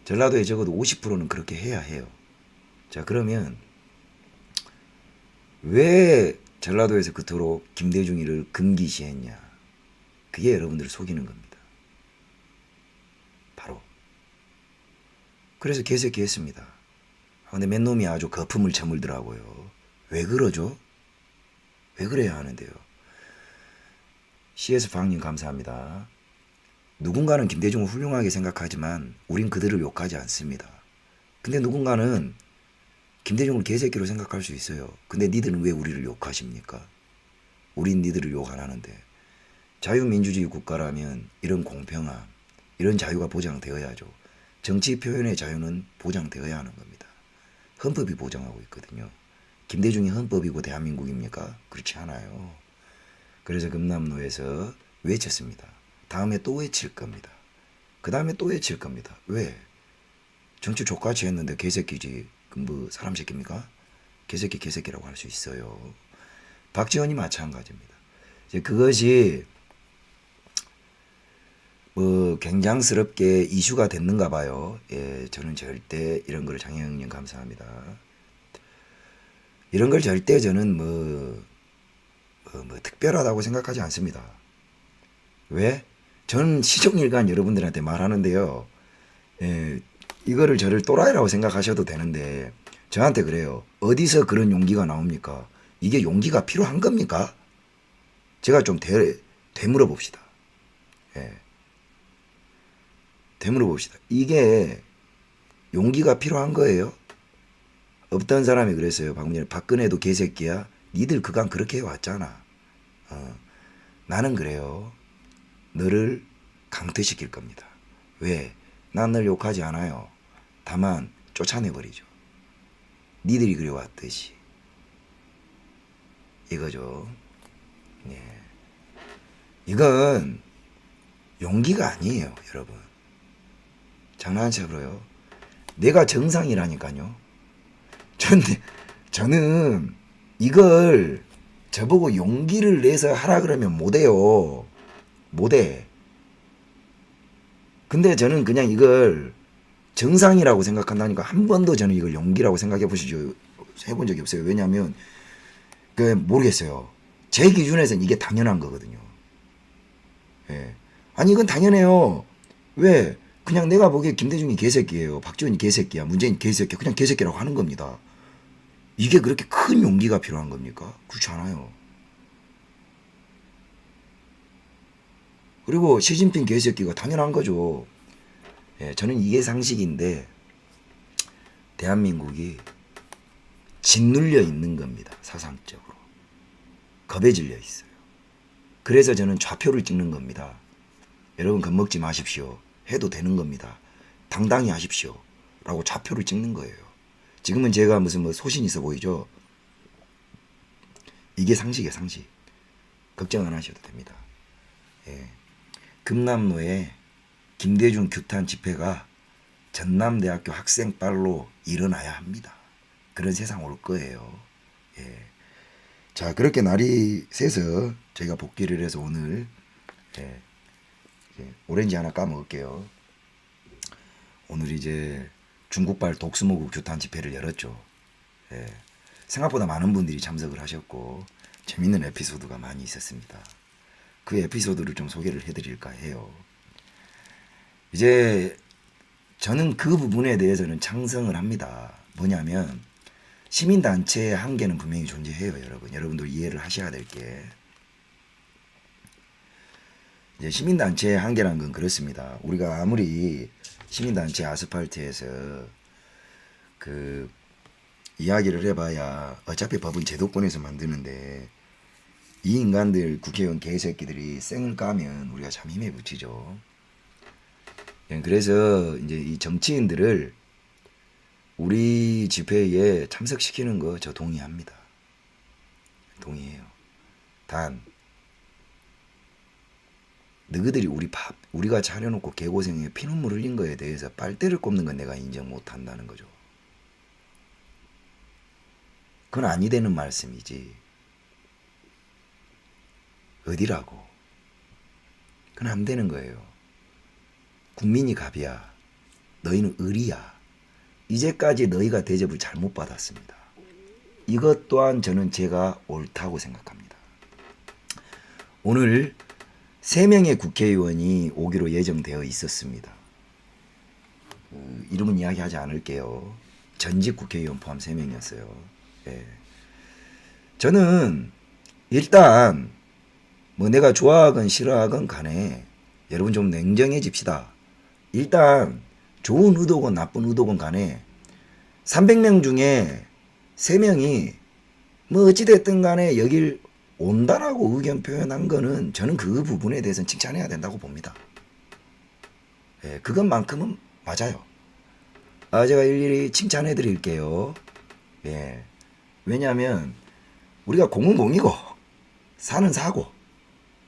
전라도에 적어도 50%는 그렇게 해야 해요. 자, 그러면 왜 전라도에서 그토록 김대중이를 금기시했냐? 그게 여러분들을 속이는 겁니다. 바로. 그래서 개새끼 했습니다. 근데 맨 놈이 아주 거품을 저물더라고요. 왜 그러죠? 왜 그래야 하는데요? CS 방님 감사합니다. 누군가는 김대중을 훌륭하게 생각하지만 우린 그들을 욕하지 않습니다. 근데 누군가는 김대중을 개새끼로 생각할 수 있어요. 근데 니들은 왜 우리를 욕하십니까? 우린 니들을 욕 안 하는데. 자유민주주의 국가라면 이런 공평함, 이런 자유가 보장되어야죠. 정치 표현의 자유는 보장되어야 하는 겁니다. 헌법이 보장하고 있거든요. 김대중이 헌법이고 대한민국입니까? 그렇지 않아요. 그래서 금남로에서 외쳤습니다. 다음에 또 외칠 겁니다. 그 다음에 또 외칠 겁니다. 왜? 정치 족같이 했는데 개새끼지 뭐 사람 새끼입니까? 개새끼 개새끼라고 할 수 있어요. 박지원이 마찬가지입니다. 이제 그것이 뭐 굉장스럽게 이슈가 됐는가 봐요. 예, 저는 절대 이런 걸 장혜영님 감사합니다. 이런 걸 절대 저는 뭐 특별하다고 생각하지 않습니다. 왜? 저는 시종일관 여러분들한테 말하는데요. 예, 이거를 저를 또라이라고 생각하셔도 되는데 저한테 그래요. 어디서 그런 용기가 나옵니까? 이게 용기가 필요한 겁니까? 제가 좀 되물어 봅시다. 예. 되물어 봅시다. 이게 용기가 필요한 거예요? 어떤 사람이 그랬어요. 방금 전에 박근혜도 개새끼야. 니들 그간 그렇게 해왔잖아. 나는 그래요. 너를 강퇴시킬 겁니다. 왜? 난 널 욕하지 않아요. 다만 쫓아내버리죠. 니들이 그래왔듯이. 이거죠. 예. 이건 용기가 아니에요, 여러분. 장난쳐서요. 내가 정상이라니까요. 저는 이걸 저보고 용기를 내서 하라 그러면 못해요. 못해. 근데 저는 그냥 이걸 정상이라고 생각한다니까 한 번도 저는 이걸 용기라고 생각해 보시죠. 해본 적이 없어요. 왜냐하면 모르겠어요. 제 기준에서는 이게 당연한 거거든요. 예. 아니 이건 당연해요. 왜? 그냥 내가 보기에 김대중이 개새끼예요. 박지원이 개새끼야. 문재인 개새끼야. 그냥 개새끼라고 하는 겁니다. 이게 그렇게 큰 용기가 필요한 겁니까? 그렇지 않아요. 그리고 시진핑 개새끼가 당연한 거죠. 예, 저는 이게 상식인데 대한민국이 짓눌려 있는 겁니다. 사상적으로. 겁에 질려 있어요. 그래서 저는 좌표를 찍는 겁니다. 여러분 겁먹지 마십시오. 해도 되는 겁니다. 당당히 하십시오. 라고 좌표를 찍는 거예요. 지금은 제가 무슨 뭐 소신 있어 보이죠? 이게 상식이에요, 상식. 걱정 안 하셔도 됩니다. 예. 금남로에 김대중 규탄 집회가 전남대학교 학생빨로 일어나야 합니다. 그런 세상 올 거예요. 예. 자, 그렇게 날이 새서 저희가 복귀를 해서 오늘 오렌지 하나 까먹을게요. 오늘 이제 중국발 독수모국 규탄 집회를 열었죠. 예. 생각보다 많은 분들이 참석을 하셨고 재밌는 에피소드가 많이 있었습니다. 그 에피소드를 좀 소개를 해드릴까 해요. 이제 저는 그 부분에 대해서는 찬성을 합니다. 뭐냐면 시민단체의 한계는 분명히 존재해요. 여러분들 이해를 하셔야 될 게 이제 시민단체의 한계란 건 그렇습니다. 우리가 아무리 시민단체 아스팔트에서 그 이야기를 해봐야 어차피 법은 제도권에서 만드는데 이 인간들 국회의원 개새끼들이 쌩을 까면 우리가 참 힘에 부치죠. 그래서 이제 이 정치인들을 우리 집회에 참석시키는 거 저 동의합니다. 동의해요. 단 너희들이 우리가 차려놓고 개고생에 피눈물 흘린 거에 대해서 빨대를 꼽는 건 내가 인정 못한다는 거죠. 그건 아니 되는 말씀이지. 어디라고? 그건 안 되는 거예요. 국민이 갑이야. 너희는 을이야. 이제까지 너희가 대접을 잘못 받았습니다. 이것 또한 저는 제가 옳다고 생각합니다. 오늘 3명의 국회의원이 오기로 예정되어 있었습니다. 이름은 이야기하지 않을게요. 전직 국회의원 포함 3명이었어요. 예. 저는 일단 뭐 내가 좋아하건 싫어하건 간에 여러분 좀 냉정해집시다. 일단 좋은 의도건 나쁜 의도건 간에 300명 중에 3명이 뭐 어찌됐든 간에 여길 온다라고 의견 표현한 거는 저는 그 부분에 대해서는 칭찬해야 된다고 봅니다. 예, 그것만큼은 맞아요. 제가 일일이 칭찬해 드릴게요. 예. 왜냐하면 우리가 공은 공이고 사는 사고,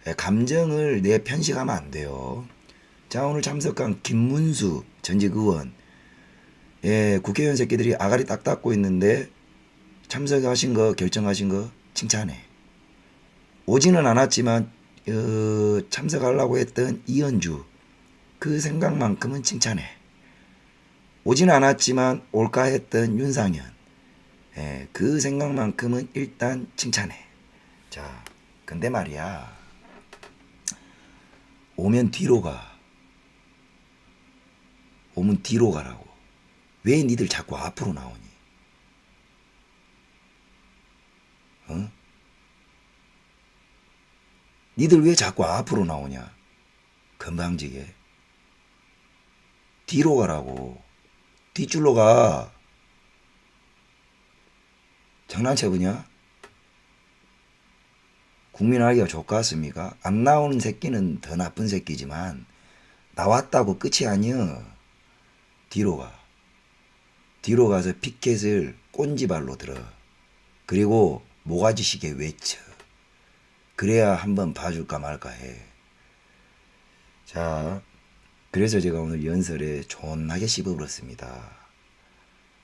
예, 감정을 내 편식하면 안 돼요. 자, 오늘 참석한 김문수 전직 의원, 예, 국회의원 새끼들이 아가리 딱 닦고 있는데 참석하신 거, 결정하신 거 칭찬해. 오지는 않았지만 참석하려고 했던 이현주, 그 생각만큼은 칭찬해. 오진 않았지만 올까 했던 윤상현. 예, 그 생각만큼은 일단 칭찬해. 자, 근데 말이야. 오면 뒤로 가. 오면 뒤로 가라고. 왜 니들 자꾸 앞으로 나오니? 어? 니들 왜 자꾸 앞으로 나오냐? 건방지게. 뒤로 가라고. 뒷줄로 가. 장난쳐보냐? 국민하기가 좋겠습니까? 안 나오는 새끼는 더 나쁜 새끼지만 나왔다고 끝이 아니여. 뒤로 가. 뒤로 가서 피켓을 꼰지발로 들어. 그리고 모가지시계 외쳐. 그래야 한번 봐줄까 말까 해. 자, 그래서 제가 오늘 연설에 존나게 씹어버렸습니다.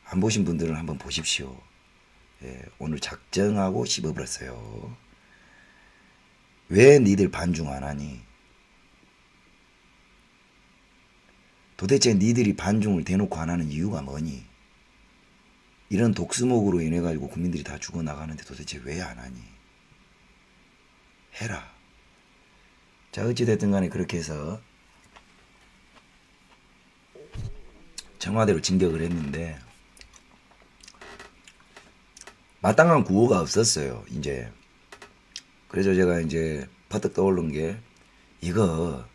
안 보신 분들은 한번 보십시오. 예, 오늘 작정하고 씹어버렸어요. 왜 니들 반중 안 하니? 도대체 니들이 반중을 대놓고 안 하는 이유가 뭐니? 이런 독수목으로 인해 가지고 국민들이 다 죽어나가는데 도대체 왜 안 하니? 해라. 자, 어찌됐든 간에 그렇게 해서 청와대로 진격을 했는데 마땅한 구호가 없었어요. 이제 그래서 제가 이제 퍼뜩 떠오른 게 이거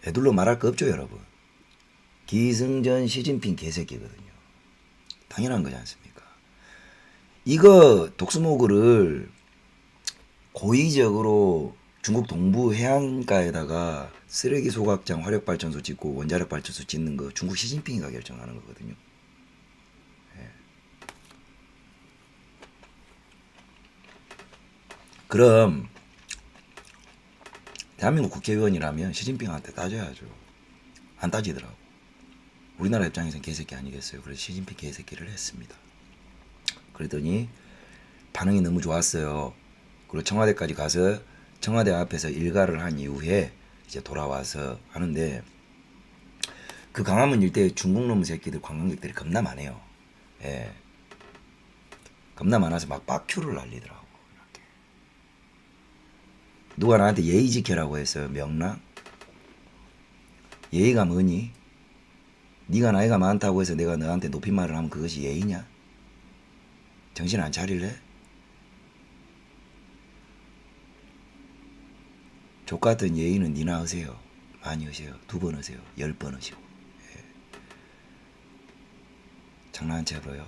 애들로 말할 거 없죠, 여러분. 기승전 시진핑 개새끼거든요. 당연한 거지 않습니까? 이거 독수모글을 고의적으로 중국 동부 해안가에다가 쓰레기 소각장 화력발전소 짓고 원자력 발전소 짓는 거 중국 시진핑이가 결정하는 거거든요. 예. 그럼 대한민국 국회의원이라면 시진핑한테 따져야죠. 안 따지더라고. 우리나라 입장에서는 개새끼 아니겠어요. 그래서 시진핑 개새끼를 했습니다. 그랬더니 반응이 너무 좋았어요. 그리고 청와대까지 가서 청와대 앞에서 일가를 한 이후에 이제 돌아와서 하는데 그 강화문 일대에 중국 놈 새끼들 관광객들이 겁나 많아요. 예. 겁나 많아서 막 빡큐를 날리더라고. 이렇게. 누가 나한테 예의 지켜라고 했어요. 명랑? 예의가 뭐니? 네가 나이가 많다고 해서 내가 너한테 높임말을 하면 그것이 예의냐? 정신 안 차릴래? 족같은 예의는 니나 하세요. 많이 하세요. 2번 하세요. 10번 하시고. 예. 장난쳐버려요.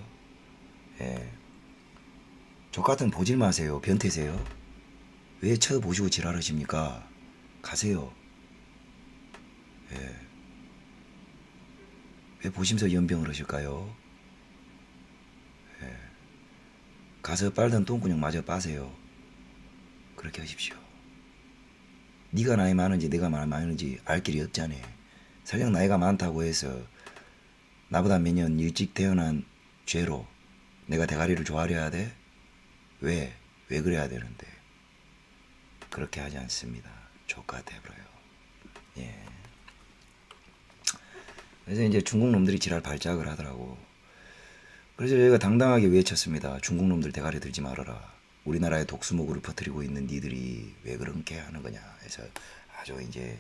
예. 족같은 보질 마세요. 변태세요. 왜 쳐보시고 지랄하십니까? 가세요. 예. 왜 보심서 연병을 하실까요? 예. 가서 빨던 똥구녕 마저 빠세요. 그렇게 하십시오. 네가 나이 많은지 내가 많은지 알 길이 없잖아. 설령 나이가 많다고 해서 나보다 몇 년 일찍 태어난 죄로 내가 대가리를 조아려야 돼? 왜? 왜 그래야 되는데? 그렇게 하지 않습니다. 족같아버려요. 예. 그래서 이제 중국 놈들이 지랄 발작을 하더라고. 그래서 저희가 당당하게 외쳤습니다. 중국 놈들 대가리 들지 말아라. 우리나라에 독수목으로 퍼뜨리고 있는 니들이 왜 그렇게 하는 거냐 해서 아주 이제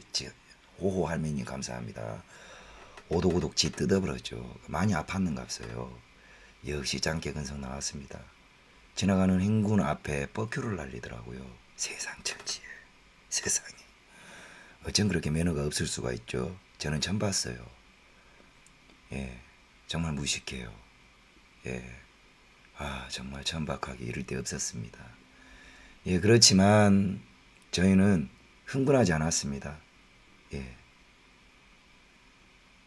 호호 할매님 감사합니다. 오독오독 지 뜯어버렸죠. 많이 아팠는갑어요. 역시 짱깨 근성 나왔습니다. 지나가는 행군 앞에 뻐큐를 날리더라고요. 세상 천지에. 세상에. 어쩜 그렇게 매너가 없을 수가 있죠. 저는 처음 봤어요. 예, 정말 무식해요. 예. 아, 정말 천박하게 이럴 데 없었습니다. 예, 그렇지만 저희는 흥분하지 않았습니다. 예.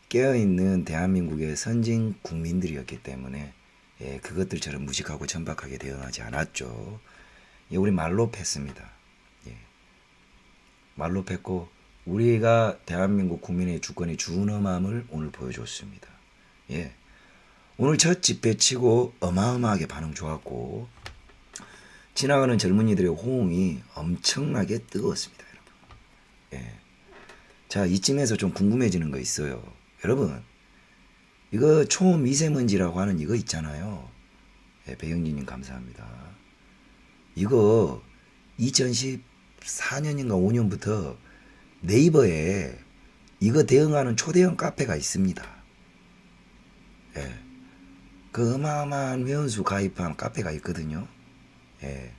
깨어있는 대한민국의 선진 국민들이었기 때문에 예, 그것들처럼 무식하고 천박하게 대응하지 않았죠. 예, 우리 말로 팼습니다. 예. 말로 팼고 우리가 대한민국 국민의 주권이 준엄함을 오늘 보여줬습니다. 예. 오늘 첫 집회 치고 어마어마하게 반응 좋았고 지나가는 젊은이들의 호응이 엄청나게 뜨거웠습니다. 여러분. 예. 자, 이쯤에서 좀 궁금해지는 거 있어요. 여러분, 이거 초미세먼지라고 하는 이거 있잖아요. 예, 배영진님 감사합니다. 이거 2014년인가 5년부터 네이버에 이거 대응하는 초대형 카페가 있습니다. 예. 그 어마어마한 회원수 가입한 카페가 있거든요. 예.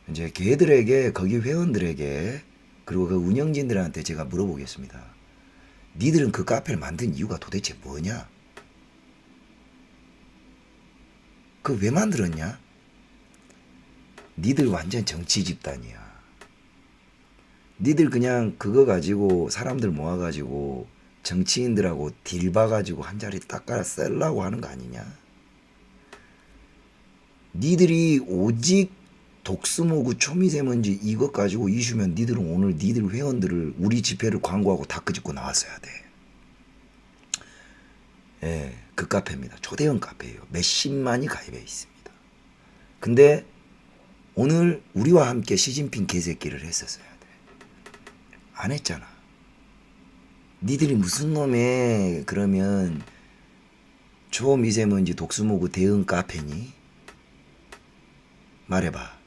이제 걔들에게, 거기 회원들에게, 그리고 그 운영진들한테 제가 물어보겠습니다. 니들은 그 카페를 만든 이유가 도대체 뭐냐? 그 왜 만들었냐? 니들 완전 정치 집단이야. 니들 그냥 그거 가지고 사람들 모아가지고 정치인들하고 딜 봐가지고 한 자리 딱 깔아 썰라고 하는 거 아니냐? 니들이 오직 독스모그 초미세먼지 이것 가지고 이슈면 니들은 오늘 니들 회원들을 우리 집회를 광고하고 다 끄집고 나왔어야 돼. 예, 그 카페입니다. 초대형 카페예요. 몇십만이 가입해 있습니다. 근데 오늘 우리와 함께 시진핑 개새끼를 했었어야 돼. 안 했잖아. 니들이 무슨 놈의 그러면 초미세먼지 독스모그 대응 카페니? 말해봐.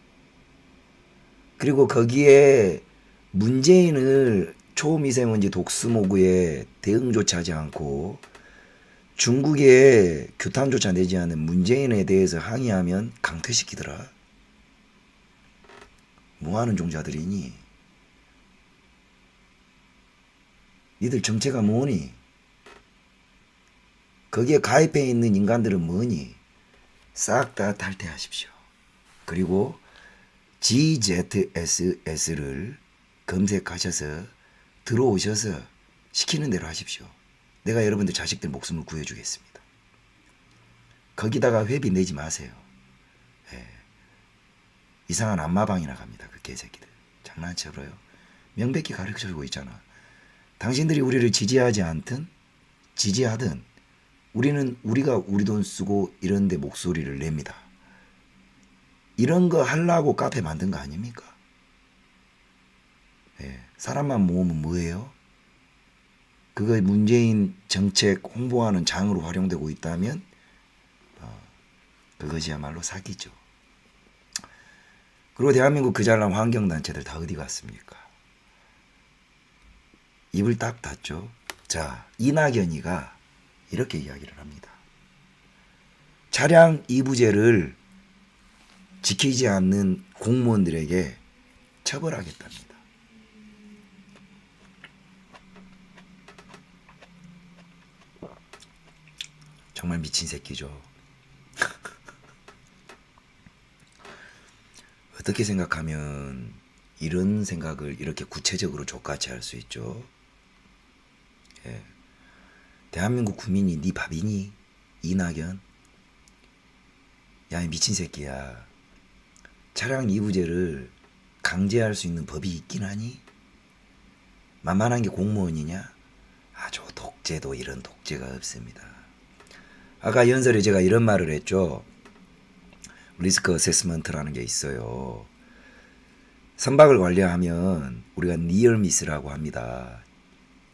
그리고 거기에 문재인을 초미세먼지 독스모그에 대응조차 하지 않고 중국에 규탄조차 내지 않은 문재인에 대해서 항의하면 강퇴시키더라. 뭐하는 종자들이니? 니들 정체가 뭐니? 거기에 가입해 있는 인간들은 뭐니? 싹 다 탈퇴하십시오. 그리고 GZSS를 검색하셔서 들어오셔서 시키는 대로 하십시오. 내가 여러분들 자식들 목숨을 구해주겠습니다. 거기다가 회비 내지 마세요. 예. 이상한 안마방이나 갑니다. 그 개새끼들. 장난쳐요. 명백히 가르쳐주고 있잖아. 당신들이 우리를 지지하지 않든 지지하든 우리는 우리가 우리 돈 쓰고 이런 데 목소리를 냅니다. 이런 거 하려고 카페 만든 거 아닙니까? 예, 사람만 모으면 뭐예요? 그거 문재인 정책 홍보하는 장으로 활용되고 있다면 그것이야말로 사기죠. 그리고 대한민국 그 잘난 환경단체들 다 어디 갔습니까? 입을 딱 닫죠. 자, 이낙연이가 이렇게 이야기를 합니다. 차량 이부제를 지키지 않는 공무원들에게 처벌하겠답니다. 정말 미친 새끼죠. 어떻게 생각하면 이런 생각을 이렇게 구체적으로 족같이 할 수 있죠? 예. 대한민국 국민이 네 밥이니? 이낙연? 야, 이 미친 새끼야. 차량 이부제를 강제할 수 있는 법이 있긴 하니? 만만한 게 공무원이냐? 아주 독재도 이런 독재가 없습니다. 아까 연설에 제가 이런 말을 했죠. 리스크 어세스먼트라는 게 있어요. 선박을 관리하면 우리가 니얼 미스라고 합니다.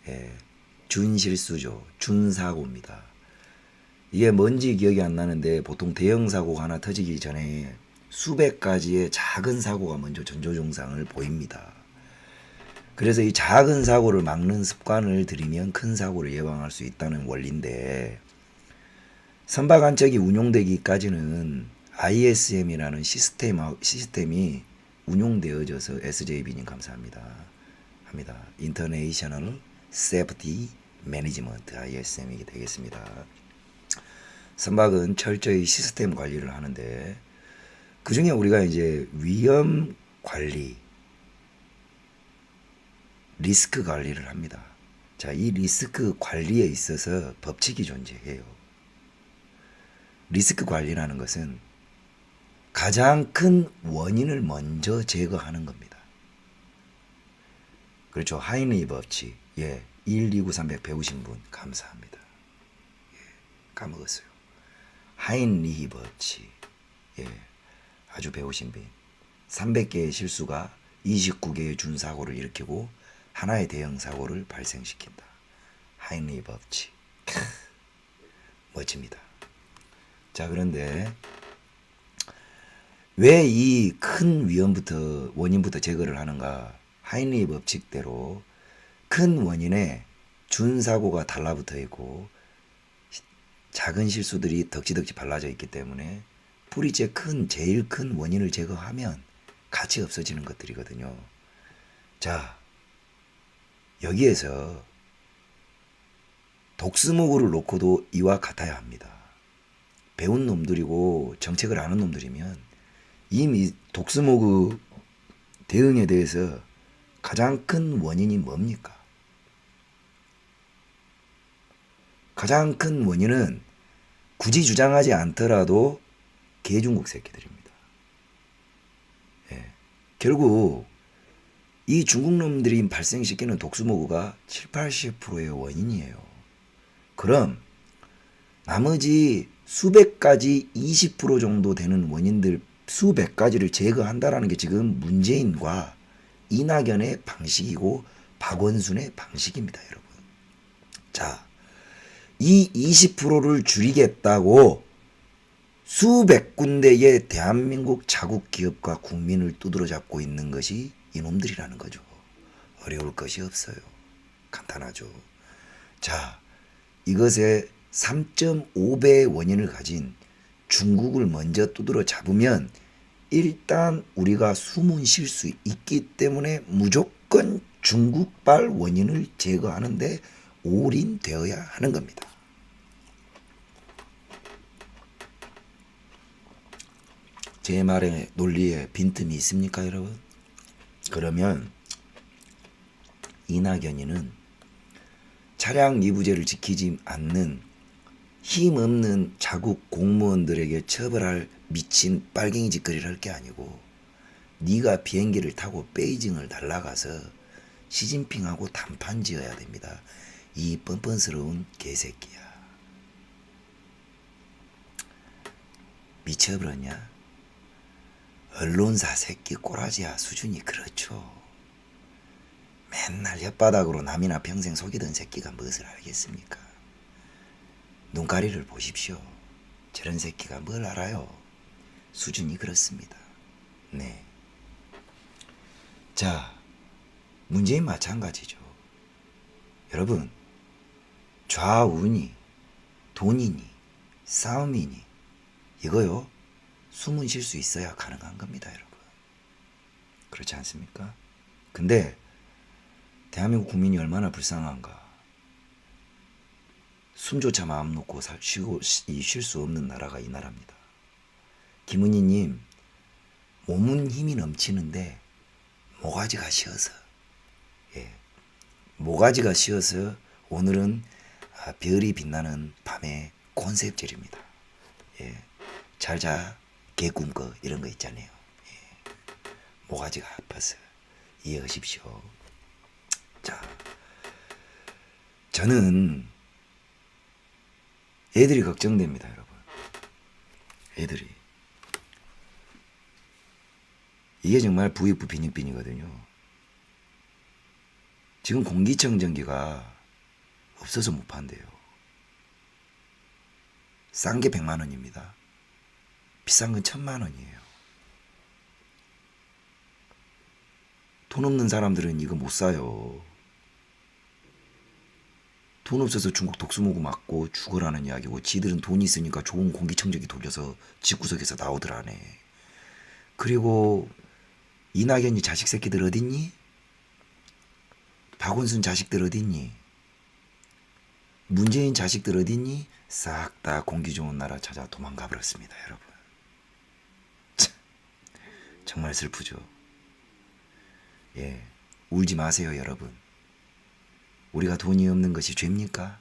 예, 준실수죠. 준사고입니다. 이게 뭔지 기억이 안 나는데 보통 대형 사고가 하나 터지기 전에 수백 가지의 작은 사고가 먼저 전조증상을 보입니다. 그래서 이 작은 사고를 막는 습관을 들이면 큰 사고를 예방할 수 있다는 원리인데, 선박 안쪽이 운용되기까지는 ISM이라는 시스템이 운용되어져서 SJB님 감사합니다. 합니다. International Safety Management ISM이 되겠습니다. 선박은 철저히 시스템 관리를 하는데 그 중에 우리가 이제 위험 관리, 리스크 관리를 합니다. 자, 이 리스크 관리에 있어서 법칙이 존재해요. 리스크 관리라는 것은 가장 큰 원인을 먼저 제거하는 겁니다. 그렇죠. 하이니 법칙. 예. 1, 2, 9, 300 배우신 분 감사합니다. 예. 까먹었어요. 하인리히 법칙. 예. 아주 배우신 분. 300개의 실수가 29개의 준사고를 일으키고 하나의 대형 사고를 발생시킨다. 하인리히 법칙. 멋집니다. 자, 그런데 왜 이 큰 원인부터 제거를 하는가? 하인리히 법칙대로 큰 원인에 준사고가 달라붙어 있고 작은 실수들이 덕지덕지 발라져 있기 때문에 뿌리째 제일 큰 원인을 제거하면 가치 없어지는 것들이거든요. 자, 여기에서 독스모그를 놓고도 이와 같아야 합니다. 배운 놈들이고 정책을 아는 놈들이면 이미 독스모그 대응에 대해서 가장 큰 원인이 뭡니까? 가장 큰 원인은 굳이 주장하지 않더라도 개중국 새끼들입니다. 예. 결국 이 중국 놈들이 발생시키는 독스모그가 70~80%의 원인이에요. 그럼 나머지 수백 가지 20% 정도 되는 원인들 수백 가지를 제거한다라는 게 지금 문재인과 이낙연의 방식이고 박원순의 방식입니다, 여러분. 자, 이 20%를 줄이겠다고 수백 군데의 대한민국 자국 기업과 국민을 두드러 잡고 있는 것이 이놈들이라는 거죠. 어려울 것이 없어요. 간단하죠. 자, 이것의 3.5배의 원인을 가진 중국을 먼저 두드러 잡으면 일단 우리가 숨은 쉴 수 있기 때문에 무조건 중국발 원인을 제거하는데 올인되어야 하는 겁니다. 제 말의 논리에 빈틈이 있습니까, 여러분? 그러면 이낙연이는 차량 미부제를 지키지 않는 힘없는 자국 공무원들에게 처벌할 미친 빨갱이 짓거리를 할 게 아니고 네가 비행기를 타고 베이징을 날아가서 시진핑하고談判 지어야 됩니다. 이 뻔뻔스러운 개새끼야. 미쳐버렸냐? 언론사 새끼 꼬라지야. 수준이 그렇죠. 맨날 혓바닥으로 남이나 평생 속이던 새끼가 무엇을 알겠습니까? 눈가리를 보십시오. 저런 새끼가 뭘 알아요? 수준이 그렇습니다. 네. 자, 문재인 마찬가지죠. 여러분, 좌우니, 돈이니, 싸움이니, 이거요, 숨은 쉴 수 있어야 가능한 겁니다, 여러분. 그렇지 않습니까? 근데, 대한민국 국민이 얼마나 불쌍한가. 숨조차 마음 놓고 쉴 수 없는 나라가 이 나라입니다. 김은희님, 몸은 힘이 넘치는데 모가지가 쉬어서, 예, 모가지가 쉬어서 오늘은 별이 빛나는 밤의 콘셉트입니다. 예, 잘자 개꿈꿔 이런 거 있잖아요. 예, 모가지가 아파서 이해하십시오. 자, 저는 애들이 걱정됩니다, 여러분. 애들이. 이게 정말 부익부 빈익빈이거든요. 지금 공기청정기가 없어서 못 판대요. 싼 게 100만 원입니다. 비싼 건 1000만 원이에요. 돈 없는 사람들은 이거 못 사요. 돈 없어서 중국 독수모구 맞고 죽으라는 이야기고, 지들은 돈 있으니까 좋은 공기청정기 돌려서 집구석에서 나오더라네. 그리고 이낙연이 자식 새끼들 어딨니? 박원순 자식들 어딨니? 문재인 자식들 어딨니? 싹 다 공기 좋은 나라 찾아 도망가 버렸습니다, 여러분. 참, 정말 슬프죠. 예, 울지 마세요, 여러분. 우리가 돈이 없는 것이 죄입니까?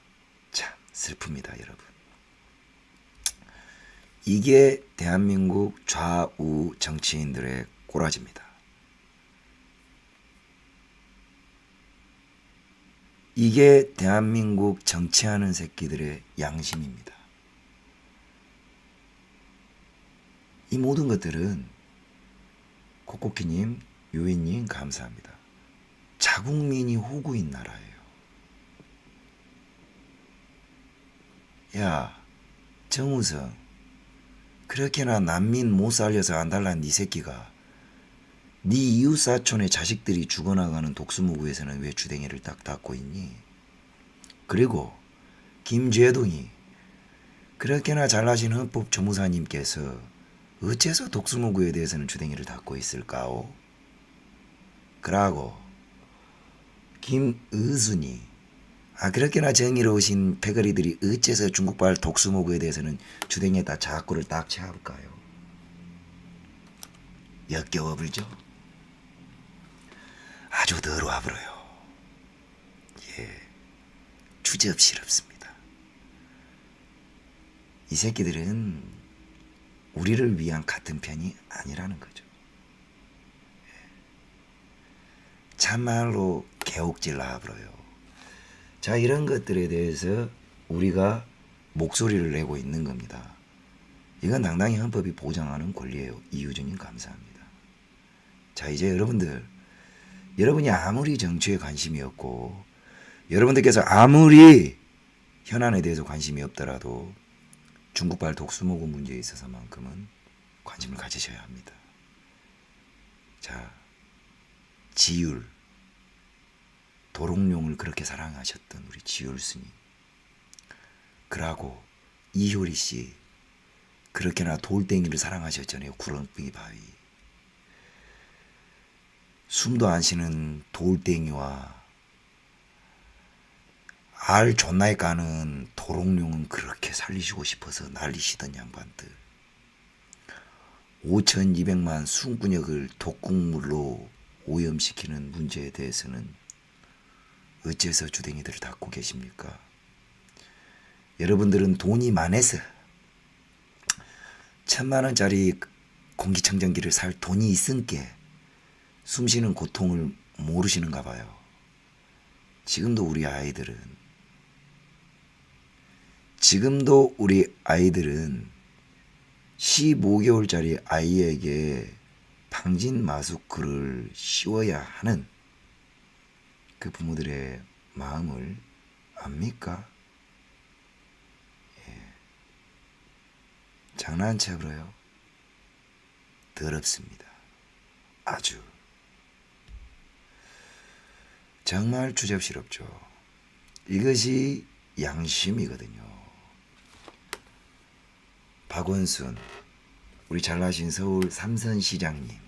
참 슬픕니다, 여러분. 이게 대한민국 좌우 정치인들의 꼬라지입니다. 이게 대한민국 정치하는 새끼들의 양심입니다. 이 모든 것들은 코코키님, 요인님 감사합니다. 타국민이 호구인 나라예요. 야, 정우성, 그렇게나 난민 못 살려서 안달난 네 새끼가 네 이웃사촌의 자식들이 죽어나가는 독수무구에서는 왜 주댕이를 딱 닫고 있니? 그리고 김죄동이 그렇게나 잘나신 헌법 조무사님께서 어째서 독수무구에 대해서는 주댕이를 닫고 있을까오? 그러고 김의순이 그렇게나 정의로우신 패거리들이 어째서 중국발 독수무구에 대해서는 주댕이에다 자꾸를 딱 채울까요? 역겨워 불죠? 아주 더러워 불어요. 예, 주접스럽습니다. 이 새끼들은 우리를 위한 같은 편이 아니라는 거죠. 참말로 개옥질 나와버려요. 자, 이런 것들에 대해서 우리가 목소리를 내고 있는 겁니다. 이건 당당히 헌법이 보장하는 권리예요. 이유주님 감사합니다. 자, 이제 여러분이 아무리 정치에 관심이 없고 여러분들께서 아무리 현안에 대해서 관심이 없더라도 중국발 독수무구 문제에 있어서만큼은 관심을 가지셔야 합니다. 자, 지율, 도롱뇽을 그렇게 사랑하셨던 우리 지율 스님, 그러고 이효리 씨 그렇게나 돌덩이를 사랑하셨잖아요. 구렁텅이 바위. 숨도 안 쉬는 돌덩이와 알 존나게 까는 도롱뇽은 그렇게 살리시고 싶어서 난리시던 양반들. 5,200만 순군역을 독극물로 오염시키는 문제에 대해서는 어째서 주댕이들을 닫고 계십니까? 여러분들은 돈이 많아서 1,000만원짜리 공기청정기를 살 돈이 있으니까 숨쉬는 고통을 모르시는가 봐요. 지금도 우리 아이들은 15개월짜리 아이에게 방진 마스크를 씌워야 하는 그 부모들의 마음을 압니까? 예. 장난쳐버려요. 더럽습니다. 아주. 정말 주접스럽죠. 이것이 양심이거든요. 박원순, 우리 잘나신 서울 삼선시장님,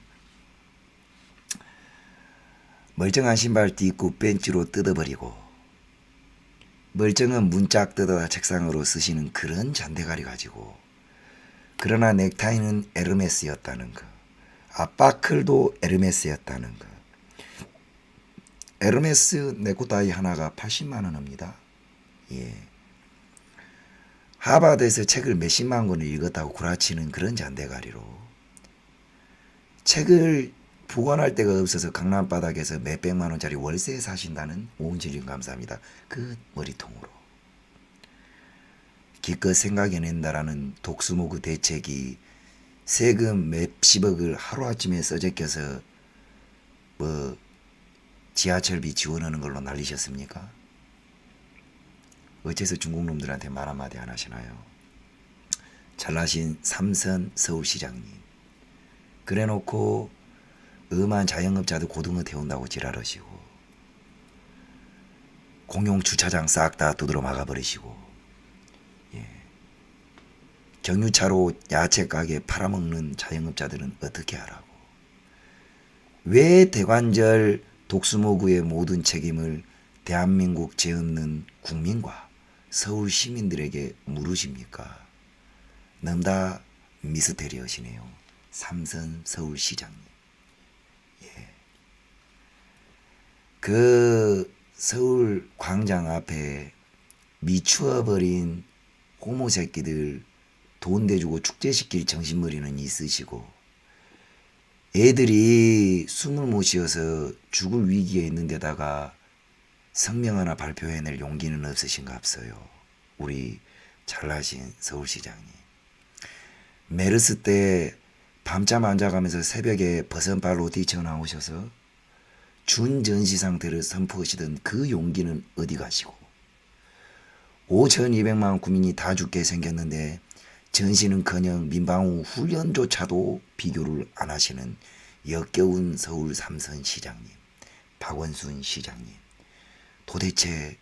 멀쩡한 신발 딛고 벤치로 뜯어버리고 멀쩡한 문짝 뜯어다 책상으로 쓰시는 그런 잔대가리 가지고, 그러나 넥타이는 에르메스였다는 거, 앞바클도 에르메스였다는 거. 에르메스 네코타이 하나가 80만원 합니다. 예. 하버드에서 책을 몇십만 권을 읽었다고 구라치는 그런 잔대가리로 책을 보관할 데가 없어서 강남바닥에서 몇백만 원짜리 월세에 사신다는 오은질님 감사합니다. 그 머리통으로 기껏 생각해낸다라는 독수무구 대책이 세금 몇십억을 하루아침에 써제껴서 뭐 지하철비 지원하는 걸로 날리셨습니까? 어째서 중국 놈들한테 말 한마디 안 하시나요? 잘나신 삼선 서울시장님, 그래놓고 음한 자영업자들 고등어 태운다고 지랄하시고 공용 주차장 싹 다 두드러 막아버리시고, 예. 경유차로 야채 가게 팔아먹는 자영업자들은 어떻게 하라고? 왜 대관절 독수무구의 모든 책임을 대한민국 죄 없는 국민과 서울 시민들에게 물으십니까? 너무나 미스테리어시네요. 삼선 서울시장님. 예. 그 서울 광장 앞에 미추어버린 호모 새끼들 돈 대주고 축제시킬 정신머리는 있으시고, 애들이 숨을 못 쉬어서 죽을 위기에 있는 데다가 성명 하나 발표해낼 용기는 없으신가 없어요. 우리 잘나신 서울시장님. 메르스 때 밤잠 안 자가면서 새벽에 버선발로 뛰쳐나오셔서 준전시 상태를 선포하시던 그 용기는 어디 가시고 5,200만 국민이 다 죽게 생겼는데 전시는커녕 민방위 훈련조차도 비교를 안 하시는 역겨운 서울 삼선시장님, 박원순 시장님, 도대체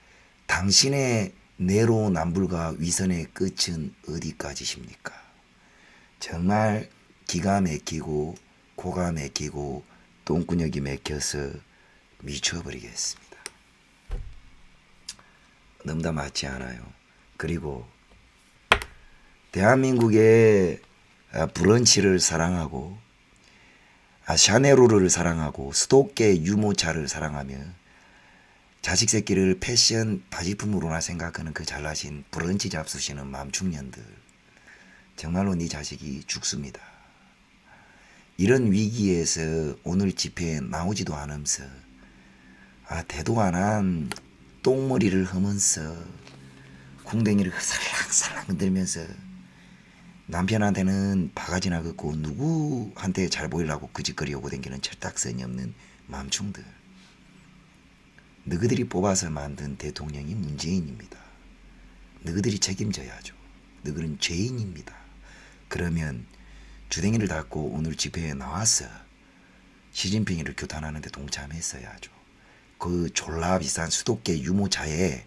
당신의 내로남불과 위선의 끝은 어디까지십니까? 정말 기가 막히고 코가 막히고 똥구녕이 막혀서 미쳐버리겠습니다. 너무나 맞지 않아요. 그리고 대한민국의 브런치를 사랑하고 샤네로를 사랑하고 수도계 유모차를 사랑하며 자식 새끼를 패션 바지품으로나 생각하는 그 잘나신 브런치 잡수시는 맘충년들, 정말로 네 자식이 죽습니다. 이런 위기에서 오늘 집회에 나오지도 않으면서 대도 안 한 똥머리를 하면서 궁뎅이를 살랑살랑 흔들면서 남편한테는 바가지나 긋고 누구한테 잘 보이려고 그짓거리 오고 댕기는 철딱선이 없는 맘충들. 너희들이 뽑아서 만든 대통령이 문재인입니다. 너희들이 책임져야죠. 너희들은 죄인입니다. 그러면 주댕이를 닫고 오늘 집회에 나와서 시진핑이를 규탄하는 데 동참했어야죠. 그 졸라 비싼 수도계 유모차에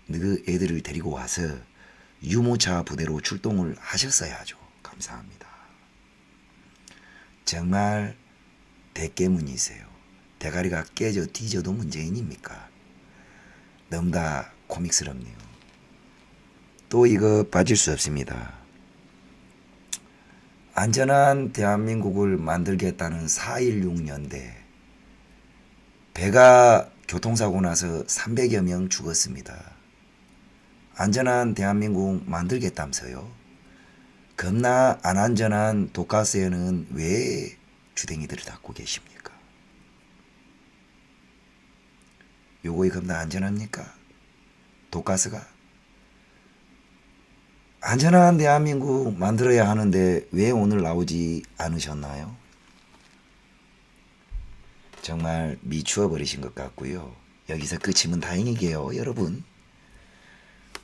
너희 애들을 데리고 와서 유모차 부대로 출동을 하셨어야죠. 감사합니다. 정말 대깨문이세요. 대가리가 깨져 뒤져도 문재인입니까? 너무나 코믹스럽네요. 또 이거 빠질 수 없습니다. 안전한 대한민국을 만들겠다는 4.16년대 배가 교통사고 나서 300여 명 죽었습니다. 안전한 대한민국 만들겠다면서요. 겁나 안 안전한 독가스에는 왜 주댕이들을 닫고 계십니까? 요거이 겁나 안전합니까? 독가스가? 안전한 대한민국 만들어야 하는데 왜 오늘 나오지 않으셨나요? 정말 미추어 버리신 것 같고요. 여기서 끝이면 다행이게요, 여러분.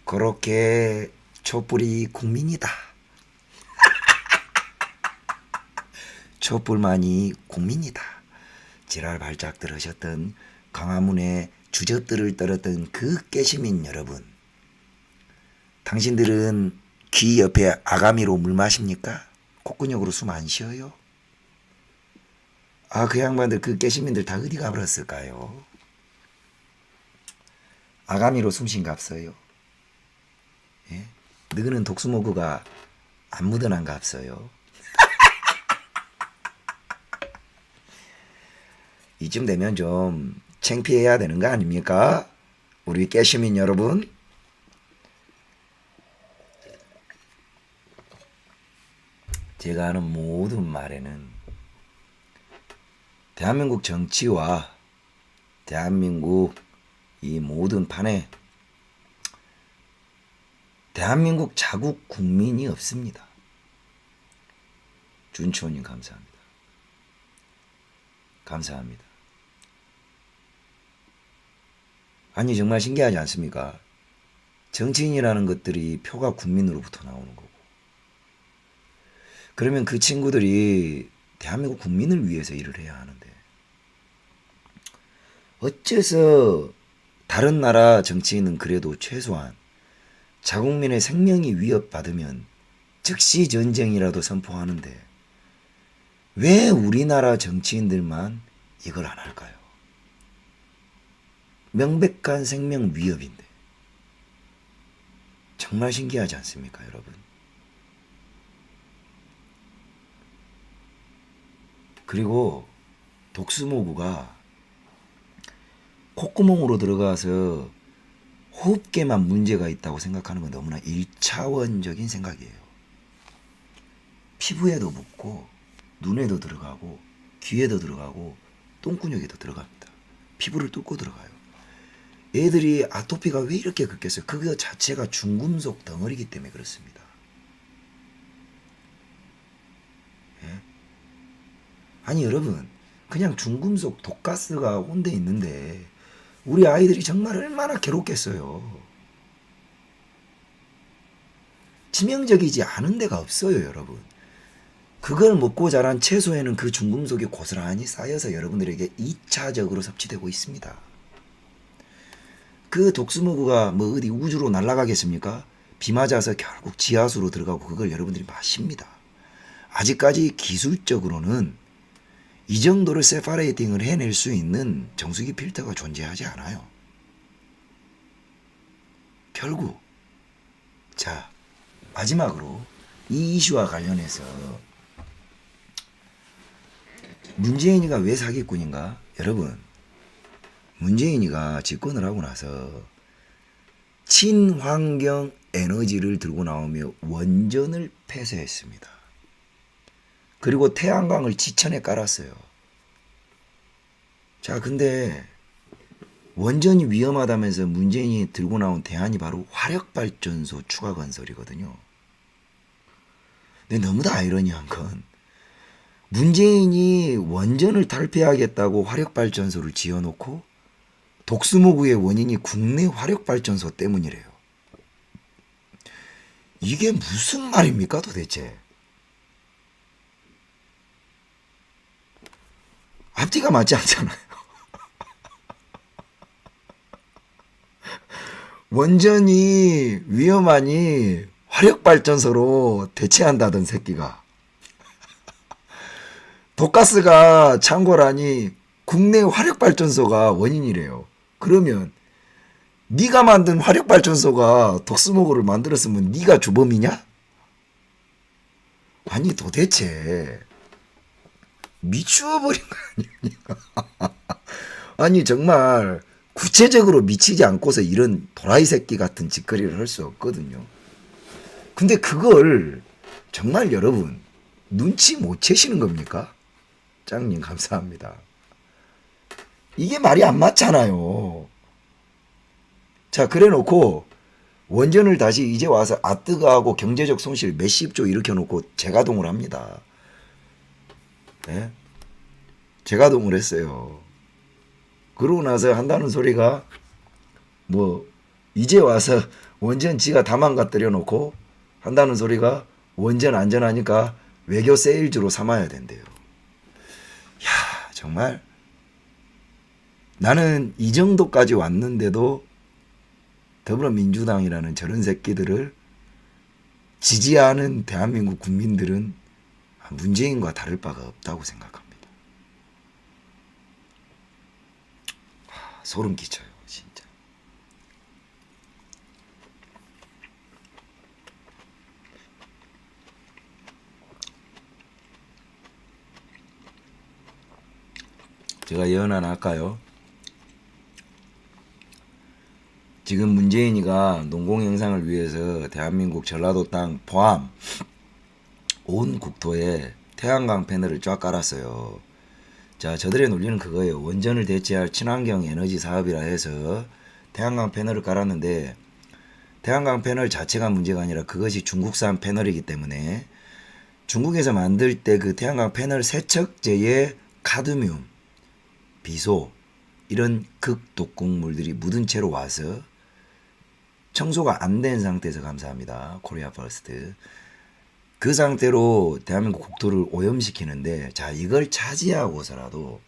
그렇게 촛불이 국민이다. 촛불만이 국민이다. 지랄 발작 들으셨던 광화문에 주접들을 떨었던 그 깨시민 여러분, 당신들은 귀 옆에 아가미로 물 마십니까? 콧구녕으로 숨 안 쉬어요? 그 양반들, 그 깨시민들 다 어디 가버렸을까요? 아가미로 숨 쉰갑서요. 예? 너희는 독수모구가 안 묻어난갑서요. 이쯤 되면 좀 창피해야 되는 거 아닙니까? 우리 깨시민 여러분. 제가 하는 모든 말에는 대한민국 정치와 대한민국 이 모든 판에 대한민국 자국 국민이 없습니다. 준초님 감사합니다. 감사합니다. 아니 정말 신기하지 않습니까? 정치인이라는 것들이 표가 국민으로부터 나오는 거고, 그러면 그 친구들이 대한민국 국민을 위해서 일을 해야 하는데 어째서 다른 나라 정치인은 그래도 최소한 자국민의 생명이 위협받으면 즉시 전쟁이라도 선포하는데 왜 우리나라 정치인들만 이걸 안 할까요? 명백한 생명 위협인데. 정말 신기하지 않습니까, 여러분? 그리고 독수모구가 콧구멍으로 들어가서 호흡계만 문제가 있다고 생각하는 건 너무나 1차원적인 생각이에요. 피부에도 붙고 눈에도 들어가고 귀에도 들어가고 똥구녕에도 들어갑니다. 피부를 뚫고 들어가요. 애들이 아토피가 왜 이렇게 긁겠어요? 그거 자체가 중금속 덩어리이기 때문에 그렇습니다. 예? 아니 여러분, 그냥 중금속 독가스가 온데 있는데 우리 아이들이 정말 얼마나 괴롭겠어요. 치명적이지 않은 데가 없어요, 여러분. 그걸 먹고 자란 채소에는 그 중금속이 고스란히 쌓여서 여러분들에게 2차적으로 섭취되고 있습니다. 그 독스모그가 뭐 어디 우주로 날아가겠습니까? 비 맞아서 결국 지하수로 들어가고 그걸 여러분들이 마십니다. 아직까지 기술적으로는 이 정도를 세파레이팅을 해낼 수 있는 정수기 필터가 존재하지 않아요. 결국 자, 마지막으로 이 이슈와 관련해서 문재인이가 왜 사기꾼인가? 여러분, 문재인이가 집권을 하고 나서 친환경 에너지를 들고 나오며 원전을 폐쇄했습니다. 그리고 태양광을 지천에 깔았어요. 자, 근데 원전이 위험하다면서 문재인이 들고 나온 대안이 바로 화력발전소 추가 건설이거든요. 근데 너무나 아이러니한 건 문재인이 원전을 탈피하겠다고 화력발전소를 지어놓고 독스모그의 원인이 국내 화력발전소 때문이래요. 이게 무슨 말입니까 도대체? 앞뒤가 맞지 않잖아요. 원전이 위험하니 화력발전소로 대체한다던 새끼가 독가스가 창고라니 국내 화력발전소가 원인이래요. 그러면 네가 만든 화력발전소가 독스모그를 만들었으면 네가 주범이냐? 아니 도대체 미치어버린 거 아니야? 아니 정말 구체적으로 미치지 않고서 이런 도라이 새끼 같은 짓거리를 할 수 없거든요. 근데 그걸 정말 여러분 눈치 못 채시는 겁니까? 짱님 감사합니다. 이게 말이 안 맞잖아요. 자, 그래 놓고 원전을 다시 이제 와서 아뜨거하고 경제적 손실 몇십조 일으켜 놓고 재가동을 합니다. 네? 재가동을 했어요. 그러고 나서 한다는 소리가 뭐 이제 와서 원전 지가 다 망가뜨려 놓고 한다는 소리가 원전 안전하니까 외교 세일즈로 삼아야 된대요. 야, 정말 나는 이 정도까지 왔는데도 더불어민주당이라는 저런 새끼들을 지지하는 대한민국 국민들은 문재인과 다를 바가 없다고 생각합니다. 소름 끼쳐요, 진짜. 제가 예언 하나 할까요? 지금 문재인이가 농공 형상을 위해서 대한민국 전라도 땅 포함 온 국토에 태양광 패널을 쫙 깔았어요. 자, 저들의 논리는 그거예요. 원전을 대체할 친환경 에너지 사업이라 해서 태양광 패널을 깔았는데 태양광 패널 자체가 문제가 아니라 그것이 중국산 패널이기 때문에 중국에서 만들 때 그 태양광 패널 세척제에 카드뮴, 비소 이런 극독극물들이 묻은 채로 와서 청소가 안 된 상태에서 감사합니다. 코리아 퍼스트. 그 상태로 대한민국 국토를 오염시키는데 자 이걸 차지하고서라도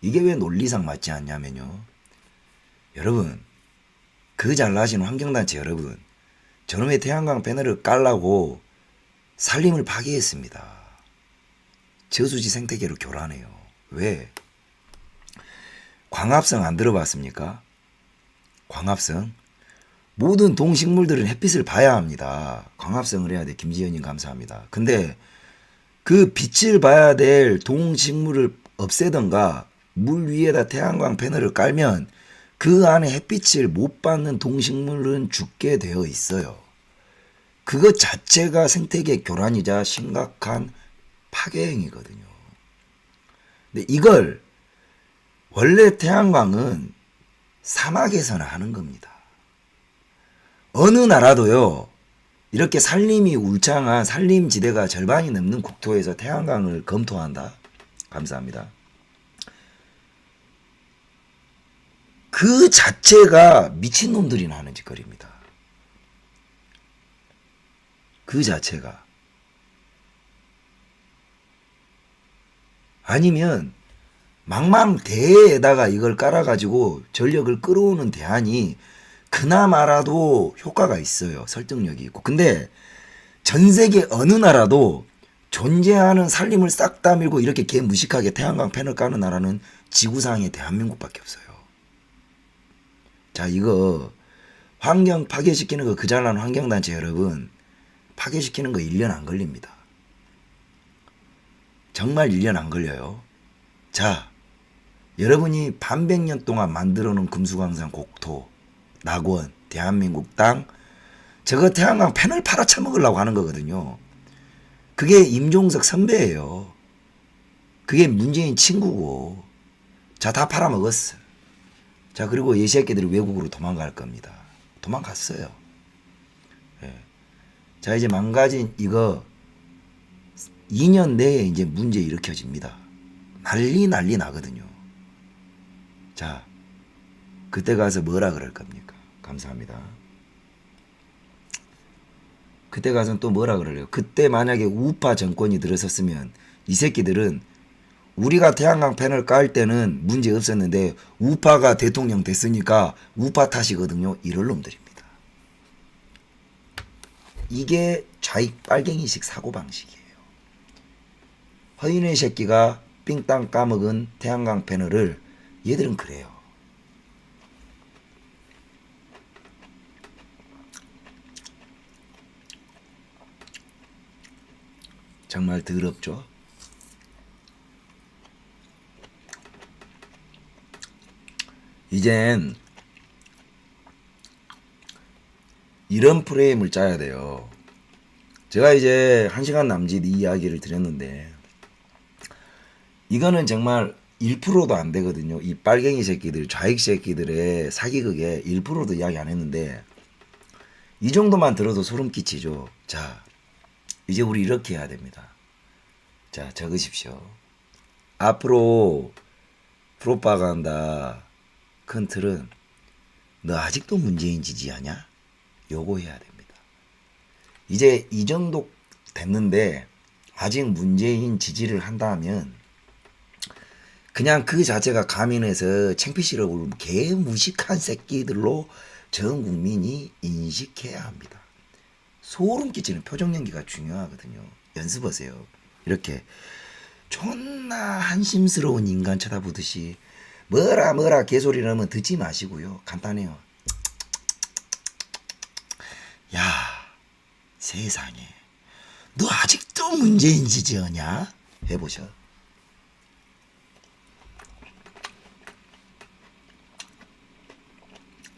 이게 왜 논리상 맞지 않냐면요. 여러분 그 잘나신 환경단체 여러분 저놈의 태양광 패널을 깔라고 산림을 파괴했습니다. 저수지 생태계로 교란해요. 왜? 광합성 안 들어봤습니까? 광합성? 모든 동식물들은 햇빛을 봐야 합니다. 광합성을 해야 돼. 김지현님 감사합니다. 근데 그 빛을 봐야 될 동식물을 없애던가 물 위에다 태양광 패널을 깔면 그 안에 햇빛을 못 받는 동식물은 죽게 되어 있어요. 그것 자체가 생태계 교란이자 심각한 파괴 행위거든요. 근데 이걸 원래 태양광은 사막에서나 하는 겁니다. 어느 나라도요. 이렇게 산림이 울창한 산림지대가 절반이 넘는 국토에서 태양광을 검토한다. 감사합니다. 그 자체가 미친놈들이나 하는 짓거리입니다. 그 자체가. 아니면 망망대해에다가 이걸 깔아가지고 전력을 끌어오는 대안이 그나마라도 효과가 있어요. 설득력이 있고. 근데 전 세계 어느 나라도 존재하는 살림을 싹 다 밀고 이렇게 개무식하게 태양광 패널 까는 나라는 지구상에 대한민국밖에 없어요. 자, 이거 환경 파괴시키는 거 그 잘난 환경단체 여러분, 파괴시키는 거 1년 안 걸립니다. 정말 1년 안 걸려요. 자, 여러분이 반백년 동안 만들어 놓은 금수강산 국토, 낙원, 대한민국 땅, 저거 태양광 패널 팔아쳐먹으려고 하는 거거든요. 그게 임종석 선배예요. 그게 문재인 친구고. 자, 다 팔아먹었어. 자, 그리고 이 새끼들이 외국으로 도망갈 겁니다. 도망갔어요. 예. 자, 이제 망가진 이거 2년 내에 이제 문제 일으켜집니다. 난리 나거든요. 자, 그때 가서 뭐라 그럴 겁니까? 감사합니다. 그때 가서는 또 뭐라 그럴래요? 그때 만약에 우파 정권이 들어섰으면 이 새끼들은 우리가 태양광 패널 깔 때는 문제 없었는데 우파가 대통령 됐으니까 우파 탓이거든요. 이럴 놈들입니다. 이게 좌익 빨갱이식 사고방식이에요. 허인의 새끼가 삥땅 까먹은 태양광 패널을 얘들은 그래요. 정말 더럽죠. 이젠 이런 프레임을 짜야 돼요. 제가 이제 1시간 남짓 이 이야기를 드렸는데 이거는 정말 1%도 안 되거든요. 이 빨갱이 새끼들, 좌익 새끼들의 사기극에 1%도 이야기 안 했는데 이 정도만 들어도 소름 끼치죠. 자, 이제 우리 이렇게 해야 됩니다. 자, 적으십시오. 앞으로 프로파간다 큰 틀은 너 아직도 문재인 지지하냐? 요거 해야 됩니다. 이제 이 정도 됐는데 아직 문재인 지지를 한다면 그냥 그 자체가 가면에서 창피시를 울고 개무식한 새끼들로 전 국민이 인식해야 합니다. 소름 끼치는 표정 연기가 중요하거든요. 연습하세요. 이렇게 존나 한심스러운 인간 쳐다보듯이 뭐라 개소리 나면 듣지 마시고요. 간단해요. 야, 세상에 너 아직도 문재인 지지하냐? 해보셔.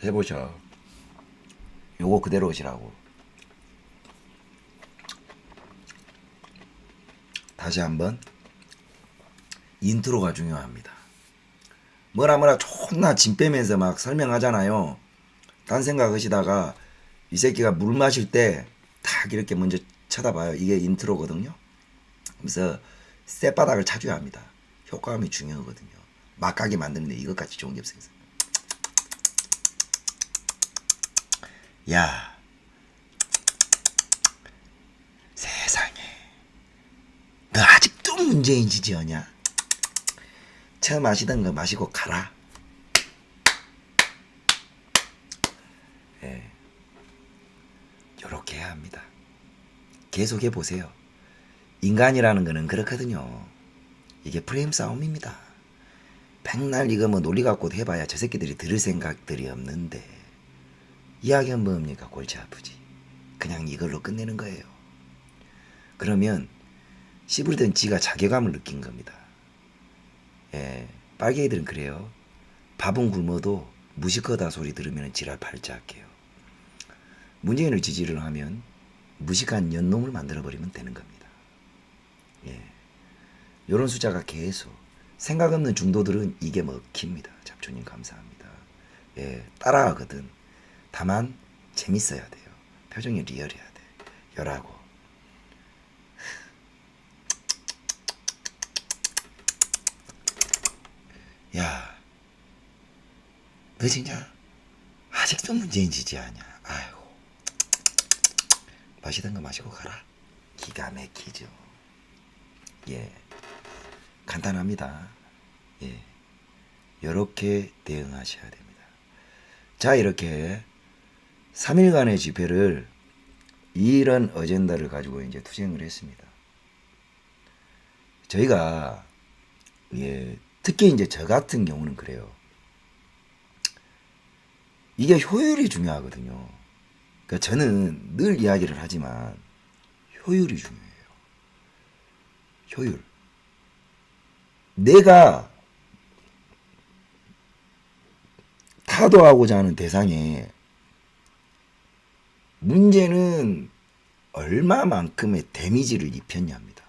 해보셔. 요거 그대로 오시라고. 다시 한번 인트로가 중요합니다. 뭐라 존나 짐 빼면서 막 설명하잖아요. 딴 생각하시다가 이 새끼가 물 마실 때 딱 이렇게 먼저 쳐다봐요. 이게 인트로거든요. 그래서 쌔바닥을 찾아야 합니다. 효과음이 중요하거든요. 막가게 만드는데 이것까지 좋은 게 없어요. 야, 세상에 너 아직도 문재인 지지하냐? 처음 마시던 거 마시고 가라. 예, 요렇게 해야 합니다. 계속 해보세요. 인간이라는 거는 그렇거든요. 이게 프레임 싸움입니다. 백날 이거 뭐 논리 갖고 해봐야 저 새끼들이 들을 생각들이 없는데 이야기는 뭡니까? 골치 아프지. 그냥 이걸로 끝내는 거예요. 그러면 씹을던 지가 자괴감을 느낀 겁니다. 예, 빨갱이들은 그래요. 밥은 굶어도 무식하다 소리 들으면 지랄 발작해요. 문재인을 지지를 하면 무식한 연놈을 만들어버리면 되는 겁니다. 예, 요런 숫자가 계속 생각 없는 중도들은 이게 먹힙니다. 잡초님 감사합니다. 예, 따라하거든. 다만 재밌어야 돼요. 표정이 리얼해야 돼. 열하고. 야, 너 진짜 아직도 문재인 지지하냐? 아이고, 마시던 거 마시고 가라. 기가 막히죠. 예, 간단합니다. 예, 이렇게 대응하셔야 됩니다. 자, 이렇게 3일간의 집회를 이런 어젠다를 가지고 이제 투쟁을 했습니다. 저희가 특히 이제 저 같은 경우는 그래요. 이게 효율이 중요하거든요. 그러니까 저는 늘 이야기를 하지만 효율이 중요해요. 효율. 내가 타도하고자 하는 대상에 문제는 얼마만큼의 데미지를 입혔냐입니다.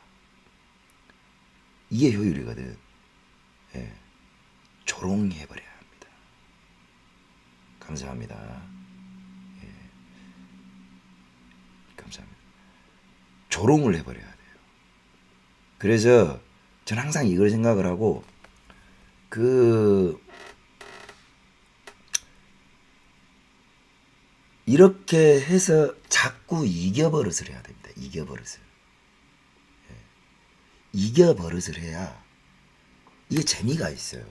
이게 효율이거든. 예. 조롱해버려야 합니다. 감사합니다. 예. 감사합니다. 조롱을 해버려야 돼요. 그래서 저는 항상 이걸 생각을 하고 이렇게 해서 자꾸 이겨버릇을 해야 됩니다. 이겨버릇을. 예. 이겨버릇을 해야 이게 재미가 있어요.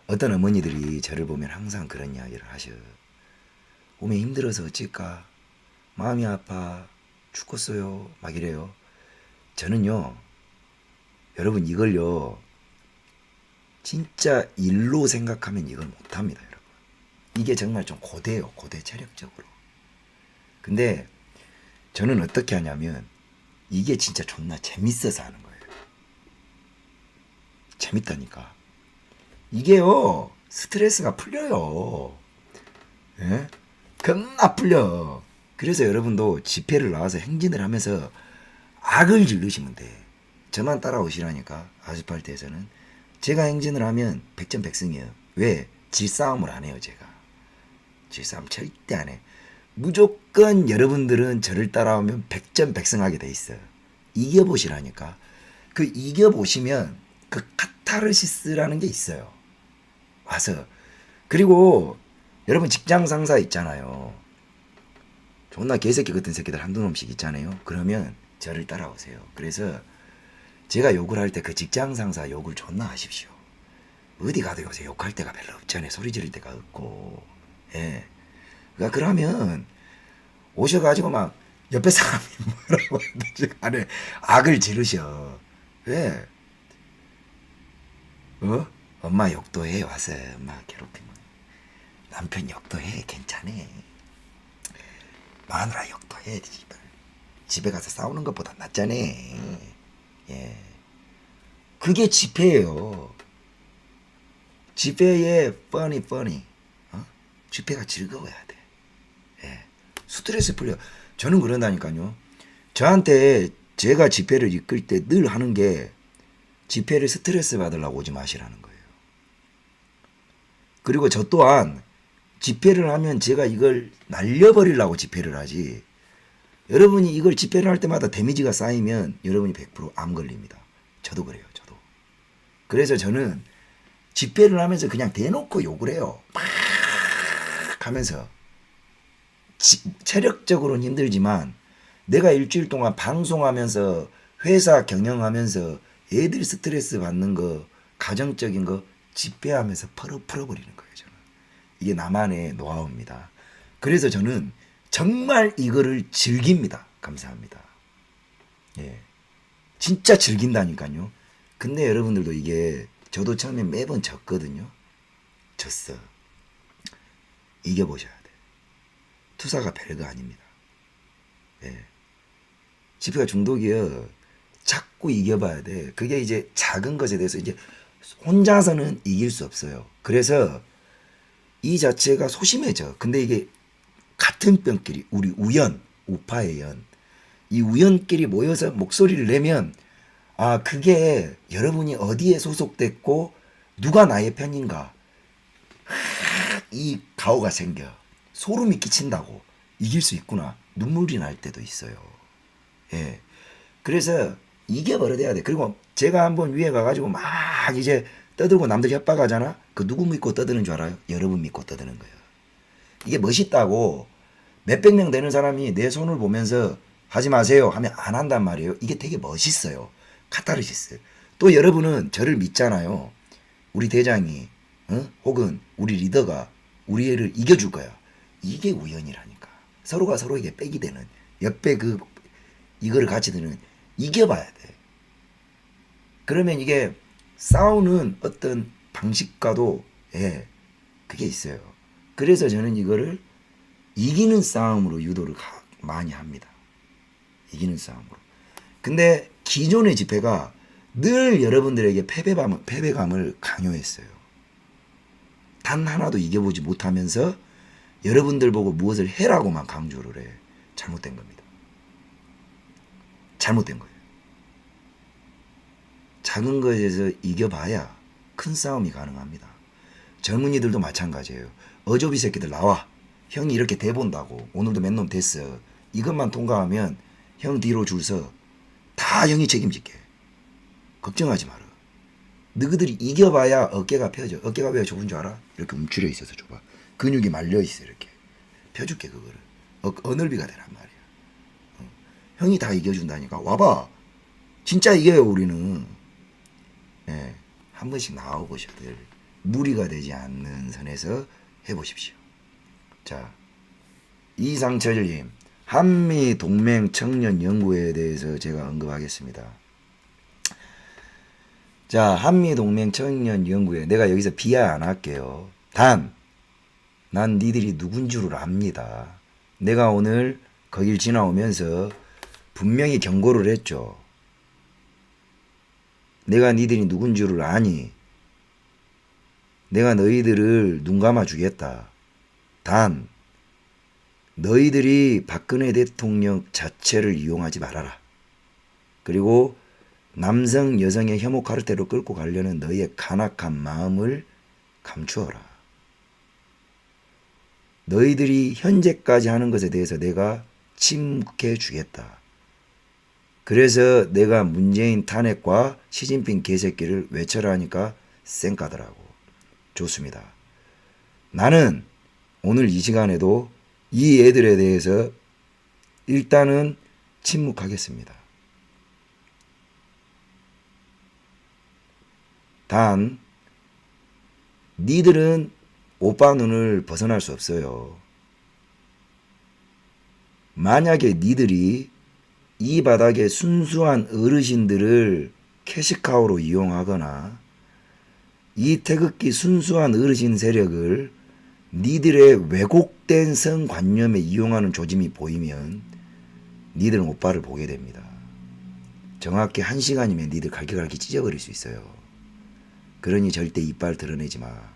어떤 어머니들이 저를 보면 항상 그런 이야기를 하셔. 몸에 힘들어서 어쩔까? 마음이 아파. 죽겠어요. 막 이래요. 저는요, 여러분 이걸요, 진짜 일로 생각하면 이걸 못합니다, 여러분. 이게 정말 좀 고대요. 고대 체력적으로. 근데 저는 어떻게 하냐면 이게 진짜 존나 재밌어서 하는 거예요. 재밌다니까. 이게요, 스트레스가 풀려요. 예? 겁나 풀려. 그래서 여러분도 집회를 나와서 행진을 하면서 악을 지르시면 돼. 저만 따라오시라니까. 아스팔트에서는 제가 행진을 하면 백전백승이에요. 왜? 질싸움을 안 해요. 제가 질싸움 절대 안 해. 무조건 여러분들은 저를 따라오면 백전백승하게 돼 있어요. 이겨보시라니까. 그 이겨보시면 그 카타르시스라는 게 있어요. 와서. 그리고 여러분 직장 상사 있잖아요. 존나 개새끼 같은 새끼들 한두 놈씩 있잖아요. 그러면 저를 따라오세요. 그래서 제가 욕을 할 때 그 직장 상사 욕을 존나 하십시오. 어디 가도 요새 욕할 데가 별로 없잖아요. 소리 지를 데가 없고. 예. 그러니까 그러면 오셔가지고 막 옆에 사람이 뭐라고 하든지 간에 악을 지르셔. 왜? 엄마 욕도 해. 와서 엄마 괴롭히면. 남편 욕도 해. 괜찮아. 마누라 욕도 해. 집에 가서 싸우는 것보다 낫잖아. 예. 그게 집회예요. 집회의 funny. 집회가 즐거워야 돼. 예. 스트레스 풀려. 저는 그런다니까요. 저한테 제가 집회를 이끌 때 늘 하는 게 집회를 스트레스 받으려고 오지 마시라는 거예요. 그리고 저 또한 집회를 하면 제가 이걸 날려버리려고 집회를 하지. 여러분이 이걸 집회를 할 때마다 데미지가 쌓이면 여러분이 100%암 걸립니다. 저도 그래요. 저도. 그래서 저는 집회를 하면서 그냥 대놓고 욕을 해요. 막 하면서. 체력적으로는 힘들지만 내가 일주일 동안 방송하면서 회사 경영하면서 애들 스트레스 받는 거, 가정적인 거 집회하면서 풀어버리는 거예요. 저는. 이게 나만의 노하우입니다. 그래서 저는 정말 이거를 즐깁니다. 감사합니다. 예. 진짜 즐긴다니까요. 근데 여러분들도 이게 저도 처음에 매번 졌거든요. 졌어. 이겨보셔야 돼. 투사가 별거 아닙니다. 예. 집회가 중독이요. 자꾸 이겨봐야 돼. 그게 이제 작은 것에 대해서 이제 혼자서는 이길 수 없어요. 그래서 이 자체가 소심해져. 근데 이게 같은 뼈끼리 우리 우연, 우파의 연, 이 우연끼리 모여서 목소리를 내면 그게 여러분이 어디에 소속됐고 누가 나의 편인가 이 가오가 생겨. 소름이 끼친다고. 이길 수 있구나. 눈물이 날 때도 있어요. 예. 그래서 이겨버려야 돼. 그리고 제가 한번 위에 가가지고 막 이제 떠들고 남들 협박하잖아. 그 누구 믿고 떠드는 줄 알아요? 여러분 믿고 떠드는 거예요. 이게 멋있다고 몇백 명 되는 사람이 내 손을 보면서 하지 마세요 하면 안 한단 말이에요. 이게 되게 멋있어요. 카타르시스. 또 여러분은 저를 믿잖아요. 우리 대장이 혹은 우리 리더가 우리 애를 이겨줄 거야. 이게 우연이라니까. 서로가 서로에게 백이 되는 옆에 이거를 같이 드는 이겨봐야 돼. 그러면 이게 싸우는 어떤 방식과도 그게 있어요. 그래서 저는 이거를 이기는 싸움으로 유도를 많이 합니다. 이기는 싸움으로. 근데 기존의 집회가 늘 여러분들에게 패배감을 강요했어요. 단 하나도 이겨보지 못하면서 여러분들 보고 무엇을 해라고만 강조를 해. 잘못된 겁니다. 잘못된 거예요. 작은 것에서 이겨봐야 큰 싸움이 가능합니다. 젊은이들도 마찬가지예요. 어조비 새끼들 나와. 형이 이렇게 대본다고. 오늘도 몇 놈 됐어. 이것만 통과하면 형 뒤로 줄 서 다 형이 책임질게. 걱정하지 마라. 너희들이 이겨봐야 어깨가 펴져. 어깨가 왜 좁은 줄 알아? 이렇게 움츠려 있어서 좁아. 근육이 말려있어 이렇게. 펴줄게 그거를. 어널비가 되란 말이야. 형이 다 이겨준다니까. 와봐. 진짜 이겨요 우리는. 한 번씩 나와보셔들. 무리가 되지 않는 선에서 해보십시오. 자, 이상철님, 한미동맹청년연구회에 대해서 제가 언급하겠습니다. 자, 한미동맹청년연구회, 내가 여기서 비하 안 할게요. 단, 난 니들이 누군 줄을 압니다. 내가 오늘 거길 지나오면서 분명히 경고를 했죠. 내가 니들이 누군 줄을 아니. 내가 너희들을 눈 감아 주겠다. 단 너희들이 박근혜 대통령 자체를 이용하지 말아라. 그리고 남성 여성의 혐오 카르텔로 끌고 가려는 너희의 간악한 마음을 감추어라. 너희들이 현재까지 하는 것에 대해서 내가 침묵해 주겠다. 그래서 내가 문재인 탄핵과 시진핑 개새끼를 외쳐라 하니까 쌩까더라고. 좋습니다. 나는 오늘 이 시간에도 이 애들에 대해서 일단은 침묵하겠습니다. 단 니들은 오빠 눈을 벗어날 수 없어요. 만약에 니들이 이 바닥에 순수한 어르신들을 캐시카우로 이용하거나 이 태극기 순수한 어르신 세력을 니들의 왜곡된 성관념에 이용하는 조짐이 보이면 니들은 오빠를 보게 됩니다. 정확히 1시간이면 니들 갈기갈기 찢어버릴 수 있어요. 그러니 절대 이빨 드러내지 마.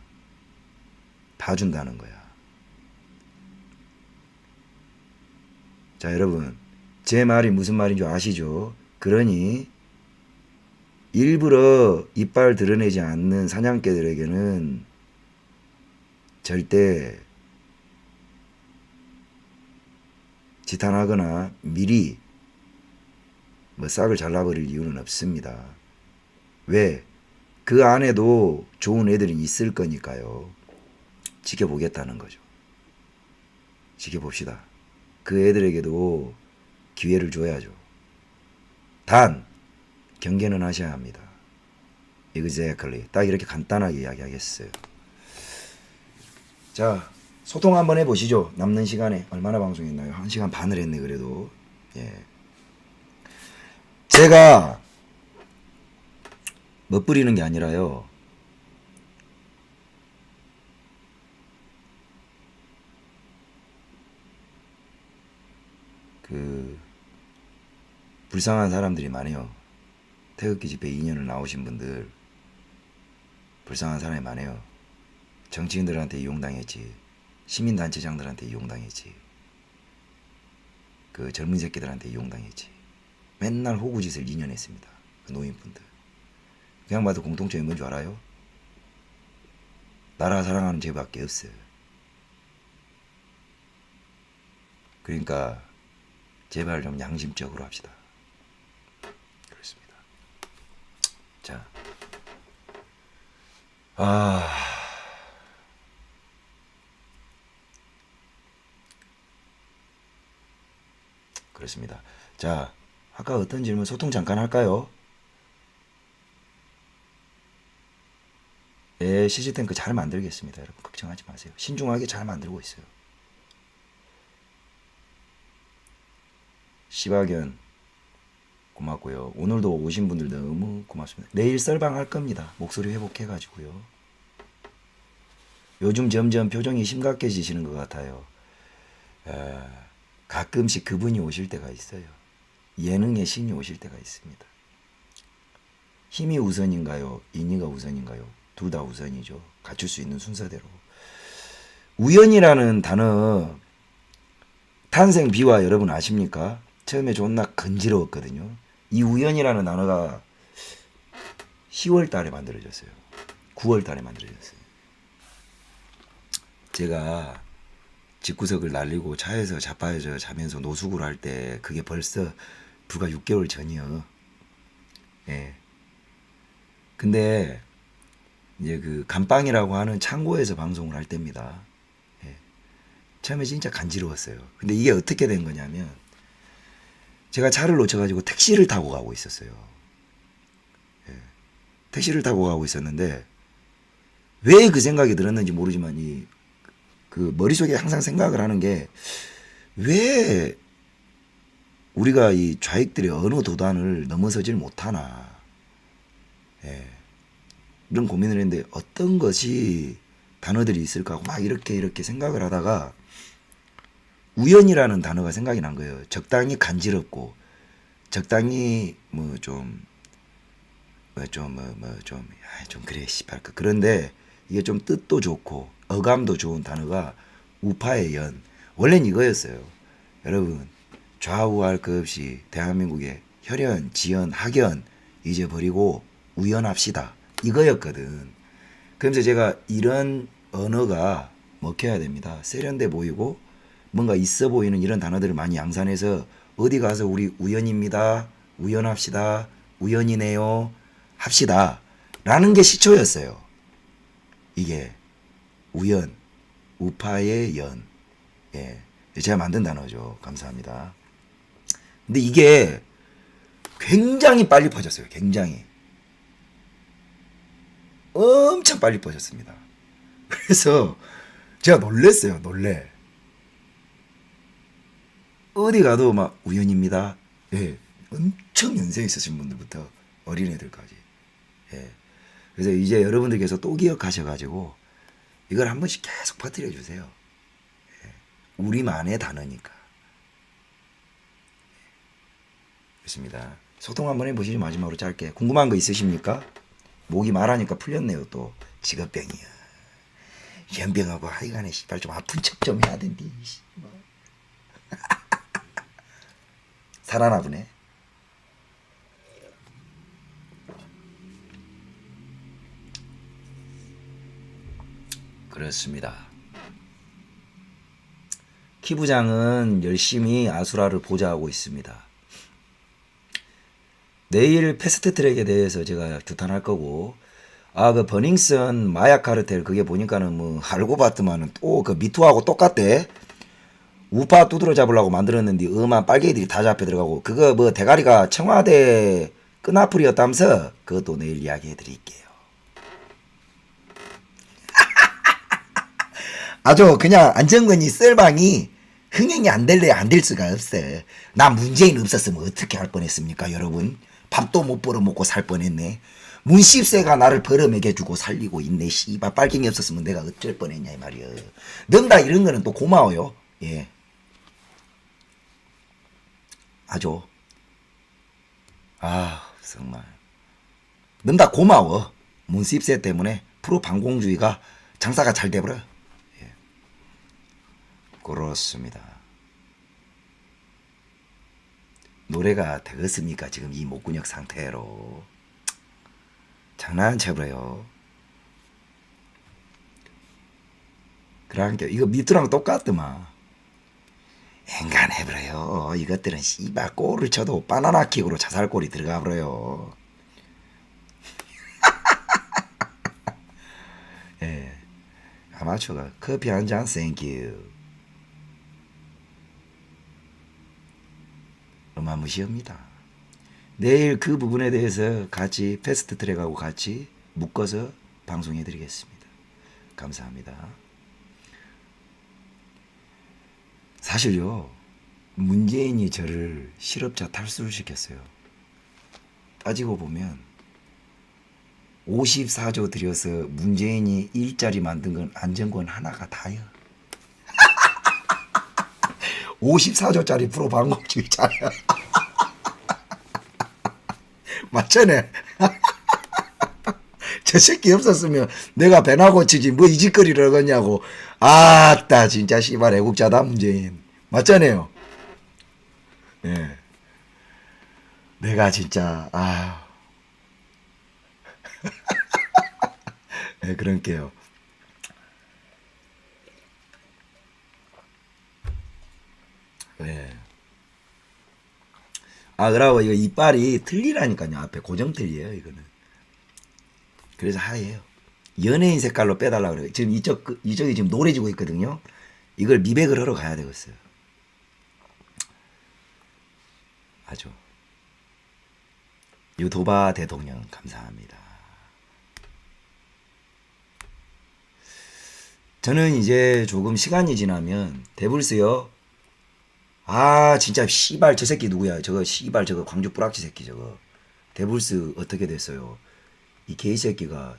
봐준다는 거야. 자, 여러분, 제 말이 무슨 말인 줄 아시죠? 그러니 일부러 이빨 드러내지 않는 사냥개들에게는 절대 지탄하거나 미리 싹을 잘라버릴 이유는 없습니다. 왜? 그 안에도 좋은 애들이 있을 거니까요. 지켜보겠다는 거죠. 지켜봅시다. 그 애들에게도 기회를 줘야죠. 단 경계는 하셔야 합니다. Exactly. 딱 이렇게 간단하게 이야기하겠어요. 자, 소통 한번 해보시죠. 남는 시간에 얼마나 방송했나요? 1시간 반을 했네 그래도. 제가 멋부리는 게 아니라요. 불쌍한 사람들이 많아요. 태극기 집회 2년을 나오신 분들 불쌍한 사람이 많아요. 정치인들한테 이용당했지. 시민단체장들한테 이용당했지. 그 젊은 새끼들한테 이용당했지. 맨날 호구짓을 2년 했습니다. 그 노인분들. 그냥 봐도 공통점이 뭔 줄 알아요? 나라 사랑하는 죄밖에 없어요. 그러니까 제발 좀 양심적으로 합시다. 그렇습니다. 자, 아, 그렇습니다. 자, 아까 어떤 질문 소통 잠깐 할까요? 네, 시스템크 잘 만들겠습니다. 여러분 걱정하지 마세요. 신중하게 잘 만들고 있어요. 시바견 고맙고요. 오늘도 오신 분들 너무 고맙습니다. 내일 썰방 할 겁니다. 목소리 회복해가지고요. 요즘 점점 표정이 심각해지시는 것 같아요. 가끔씩 그분이 오실 때가 있어요. 예능의 신이 오실 때가 있습니다. 힘이 우선인가요? 인의가 우선인가요? 둘 다 우선이죠. 갖출 수 있는 순서대로. 우연이라는 단어 탄생 비화 여러분 아십니까? 처음에 존나 건지러웠거든요. 이 우연이라는 단어가 10월 달에 만들어졌어요. 9월 달에 만들어졌어요. 제가 집구석을 날리고 차에서 자빠져 자면서 노숙을 할 때 그게 벌써 불과 6개월 전이요. 예. 근데 이제 그 감방이라고 하는 창고에서 방송을 할 때입니다. 예. 처음에 진짜 간지러웠어요. 근데 이게 어떻게 된 거냐면 제가 차를 놓쳐가지고 택시를 타고 가고 있었어요. 예. 택시를 타고 가고 있었는데 왜 그 생각이 들었는지 모르지만 그 머릿속에 항상 생각을 하는 게 왜 우리가 이 좌익들의 언어 도단을 넘어서질 못하나. 예. 이런 고민을 했는데 어떤 것이 단어들이 있을까 하고 막 이렇게 생각을 하다가 우연이라는 단어가 생각이 난 거예요. 적당히 간지럽고 적당히 좀 그래 씨발 그런데 이게 좀 뜻도 좋고 어감도 좋은 단어가 우파의 연. 원래는 이거였어요. 여러분 좌우할 것 없이 대한민국의 혈연, 지연, 학연 잊어버리고 우연합시다. 이거였거든. 그러면서 제가 이런 언어가 먹혀야 됩니다. 세련돼 보이고 뭔가 있어 보이는 이런 단어들을 많이 양산해서 어디 가서 우리 우연입니다. 우연합시다. 우연이네요. 합시다. 라는 게 시초였어요. 이게 우연, 우파의 연. 예. 제가 만든 단어죠. 감사합니다. 근데 이게 굉장히 빨리 퍼졌어요. 굉장히. 엄청 빨리 퍼졌습니다. 그래서 제가 놀랬어요. 놀래. 어디 가도 막 우연입니다. 예. 엄청 연세 있으신 분들부터 어린애들까지. 예. 그래서 이제 여러분들께서 또 기억하셔가지고 이걸 한 번씩 계속 퍼뜨려 주세요. 예. 우리만의 단어니까. 그렇습니다. 소통 한번 해보시죠. 마지막으로 짧게. 궁금한 거 있으십니까? 목이 말하니까 풀렸네요. 또 직업병이야. 연병하고 하여간에 씨발 좀 아픈 척 좀 해야 된디. 살아나 보네. 그렇습니다. 키부장은 열심히 아수라를 보좌하고 있습니다. 내일 패스트트랙에 대해서 제가 규탄할 거고, 그 버닝썬 마약 카르텔 그게 보니까는 알고 봤더만은 또 그 미투하고 똑같대. 우파 두드러 잡으려고 만들었는데 엄한 빨갱이들이 다 잡혀 들어가고 그거 대가리가 청와대 끈아풀이었다면서 그것도 내일 이야기해 드릴게요. 아주 그냥 안정근이 썰방이 흥행이 안 될래 안 될 수가 없어. 나 문재인 없었으면 어떻게 할 뻔했습니까 여러분. 밥도 못 벌어먹고 살 뻔했네. 문십세가 나를 벌어먹여주고 살리고 있네. 씨발 빨갱이 없었으면 내가 어쩔 뻔했냐 이 말이야. 넌다 이런 거는 또 고마워요. 예. 아주 정말 넌다 고마워. 문십세 때문에 프로 반공주의가 장사가 잘 돼버려. 예. 그렇습니다. 노래가 되겠습니까? 지금 이 목근육 상태로 장난쳐버려요. 그러니까 이거 미투랑 똑같더만. 인간 해버려요. 이것들은 씨발 골을 쳐도 바나나 킥으로 자살골이 들어가 버려요. 아마추어가 커피 한 잔 땡큐. 어마무시합니다. 내일 그 부분에 대해서 같이 패스트 트랙하고 같이 묶어서 방송해 드리겠습니다. 감사합니다. 사실요, 문재인이 저를 실업자 탈수를 시켰어요. 따지고 보면 54조 들여서 문재인이 일자리 만든 건 안정권 하나가 다요. 54조짜리 프로 방송주의자야. 맞잖아. 저 새끼 없었으면 내가 배나 고치지 뭐 이 짓거리를 하겠냐고. 아따 진짜 씨발 애국자다 문재인. 맞잖아요. 예. 내가 진짜 네, 그럴게요. 네. 그러고 이거 이빨이 틀리라니까요. 앞에 고정 틀리에요 이거는. 그래서 하얘요. 연예인 색깔로 빼달라 그래요. 지금 이쪽이 지금 노래지고 있거든요. 이걸 미백을 하러 가야 되겠어요. 아주. 유도바 대통령 감사합니다. 저는 이제 조금 시간이 지나면 데블스요. 진짜 씨발 저 새끼 누구야? 저거 씨발 저거 광주 뿌락지 새끼 저거. 데블스 어떻게 됐어요? 이 개새끼가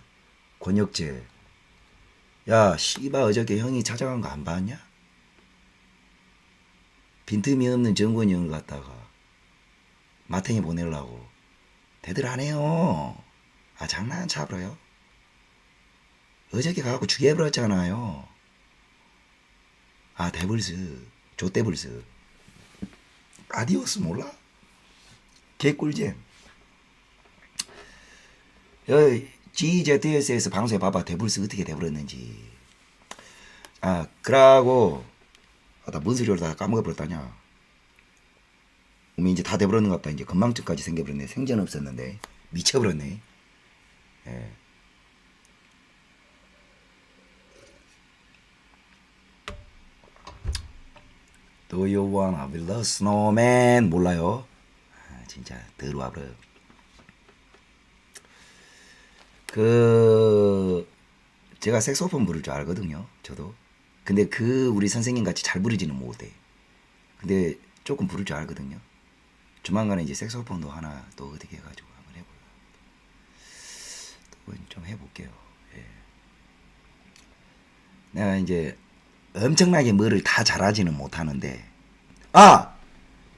권혁재. 야 씨발 어저께 형이 찾아간 거 안 봤냐? 빈틈이 없는 정권이 형을 갖다가 마탱이 보내려고 대들 안 해요. 장난 차버려요. 어저께 가갖고 죽여버렸잖아요. 데블스 조데블스 아디오스 몰라? 개꿀잼. GZS에서 방송해 봐봐. 데블스 어떻게 돼버렸는지. 그러고 나 뭔 소리를 다 까먹어버렸다냐. 이제 다 돼버렸는 것 같다. 이제 건망증까지 생겨버렸네. 생전 없었는데 미쳐버렸네. 예. Do you wanna build a snowman? 몰라요. 진짜 더러워버려. 제가 색소폰 부를 줄 알거든요. 저도. 근데 우리 선생님 같이 잘 부르지는 못해. 근데 조금 부를 줄 알거든요. 조만간에 이제 색소폰도 하나 또 어떻게 해가지고 한번 해볼라. 또 좀 해볼게요. 예. 내가 이제 엄청나게 뭐를 다 잘하지는 못하는데.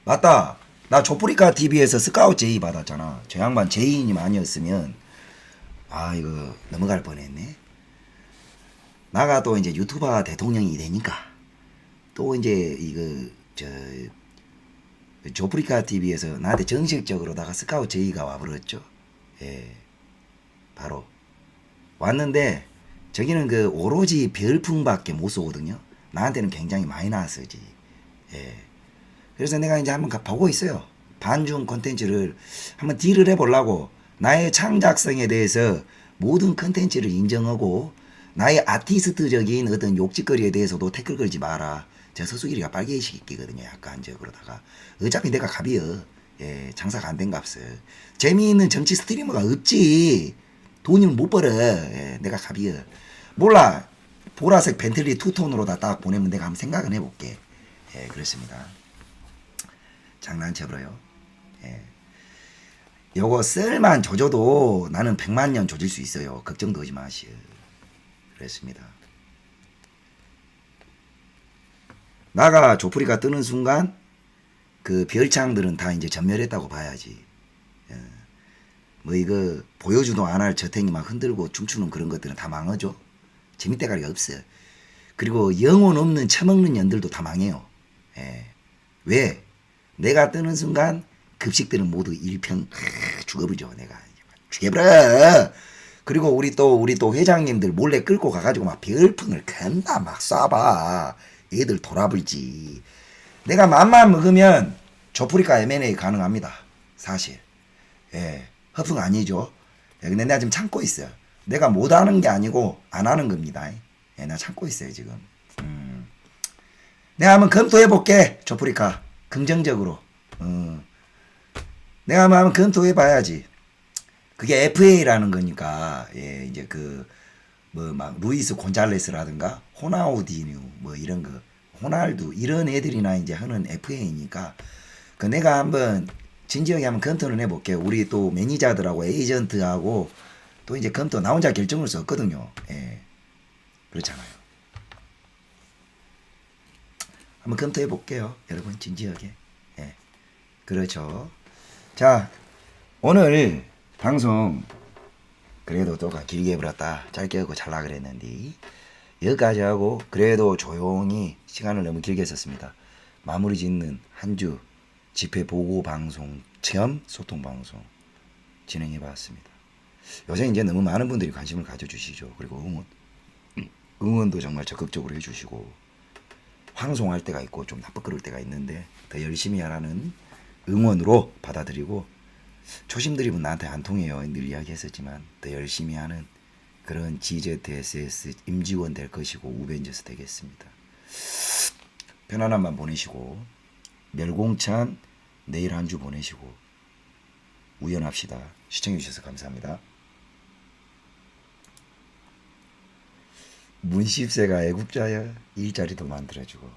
맞다. 나 조프리카 TV에서 스카우트 제의 받았잖아. 저 양반 제의님 아니었으면 이거 넘어갈 뻔했네. 나가 또 이제 유튜버 대통령이 되니까 또 이제 조프리카 TV에서 나한테 정식적으로다가 스카우트 제의가 와버렸죠. 예, 바로 왔는데 저기는 오로지 별풍밖에 못 쏘거든요. 나한테는 굉장히 많이 나왔어지. 예. 그래서 내가 이제 한번 보고 있어요. 반중 콘텐츠를 한번 딜을 해보려고. 나의 창작성에 대해서 모든 콘텐츠를 인정하고 나의 아티스트적인 어떤 욕짓거리에 대해서도 태클 걸지 마라. 저 서수길이가 빨개시키거든요. 약간 그러다가 어차피 내가 갑이여. 예, 장사가 안 된 값을. 재미있는 정치 스트리머가 없지. 돈을 못 벌어. 예, 내가 갑이여. 몰라. 보라색 벤틀리 투톤으로 딱 보내면 내가 한번 생각은 해볼게. 예, 그렇습니다. 장난쳐버려요. 예. 요거 썰만 조져도 나는 100만 년 조질 수 있어요. 걱정도 하지 마시오. 그랬습니다. 나가 조프리가 뜨는 순간 별창들은 다 이제 전멸했다고 봐야지. 예. 뭐 이거 보여주도 안 할 저탱이 막 흔들고 춤추는 그런 것들은 다 망하죠. 재밌대가리가 없어. 그리고 영혼 없는 처먹는 년들도 다 망해요. 예. 왜? 내가 뜨는 순간 급식들은 모두 일평 죽어버리죠. 내가 죽여버려. 그리고 우리 또 회장님들 몰래 끌고 가가지고 막 별풍을 겁나 막 쏴봐. 애들 돌아불지. 내가 맘만 먹으면 조프리카 M&A 가능합니다. 사실. 예, 허풍 아니죠. 예, 근데 내가 지금 참고 있어요. 내가 못하는 게 아니고 안 하는 겁니다. 예, 나 참고 있어요 지금. 내가 한번 검토해볼게. 조프리카 긍정적으로. 내가 한번 검토해봐야지. 그게 FA라는 거니까. 예, 이제 그 뭐 막 루이스 곤잘레스라든가 호나우디뉴 뭐 이런 거 호날두 이런 애들이나 이제 하는 FA니까 그 내가 한번 진지하게 한번 검토를 해볼게. 우리 또 매니저들하고 에이전트하고 또 이제 검토 나 혼자 결정을 썼거든요. 예, 그렇잖아요. 한번 검토해 볼게요. 여러분 진지하게. 예, 그렇죠. 자, 오늘 방송 그래도 또 길게 해버렸다. 짧게 하고 잘라 그랬는데 여기까지 하고 그래도 조용히 시간을 너무 길게 썼습니다. 마무리 짓는 한 주 집회 보고 방송 체험 소통 방송 진행해 봤습니다. 요새 이제 너무 많은 분들이 관심을 가져주시죠. 그리고 응원도 정말 적극적으로 해주시고 황송할 때가 있고 좀 나쁘끄러울 때가 있는데 더 열심히 하라는 응원으로 받아들이고 초심 드립은 나한테 안 통해요. 늘 이야기했었지만 더 열심히 하는 그런 GZSS 임직원 될 것이고 우벤져스 되겠습니다. 편안한 밤 보내시고 멸공찬 내일 한 주 보내시고 우연합시다. 시청해주셔서 감사합니다. 문십세가 애국자야 일자리도 만들어주고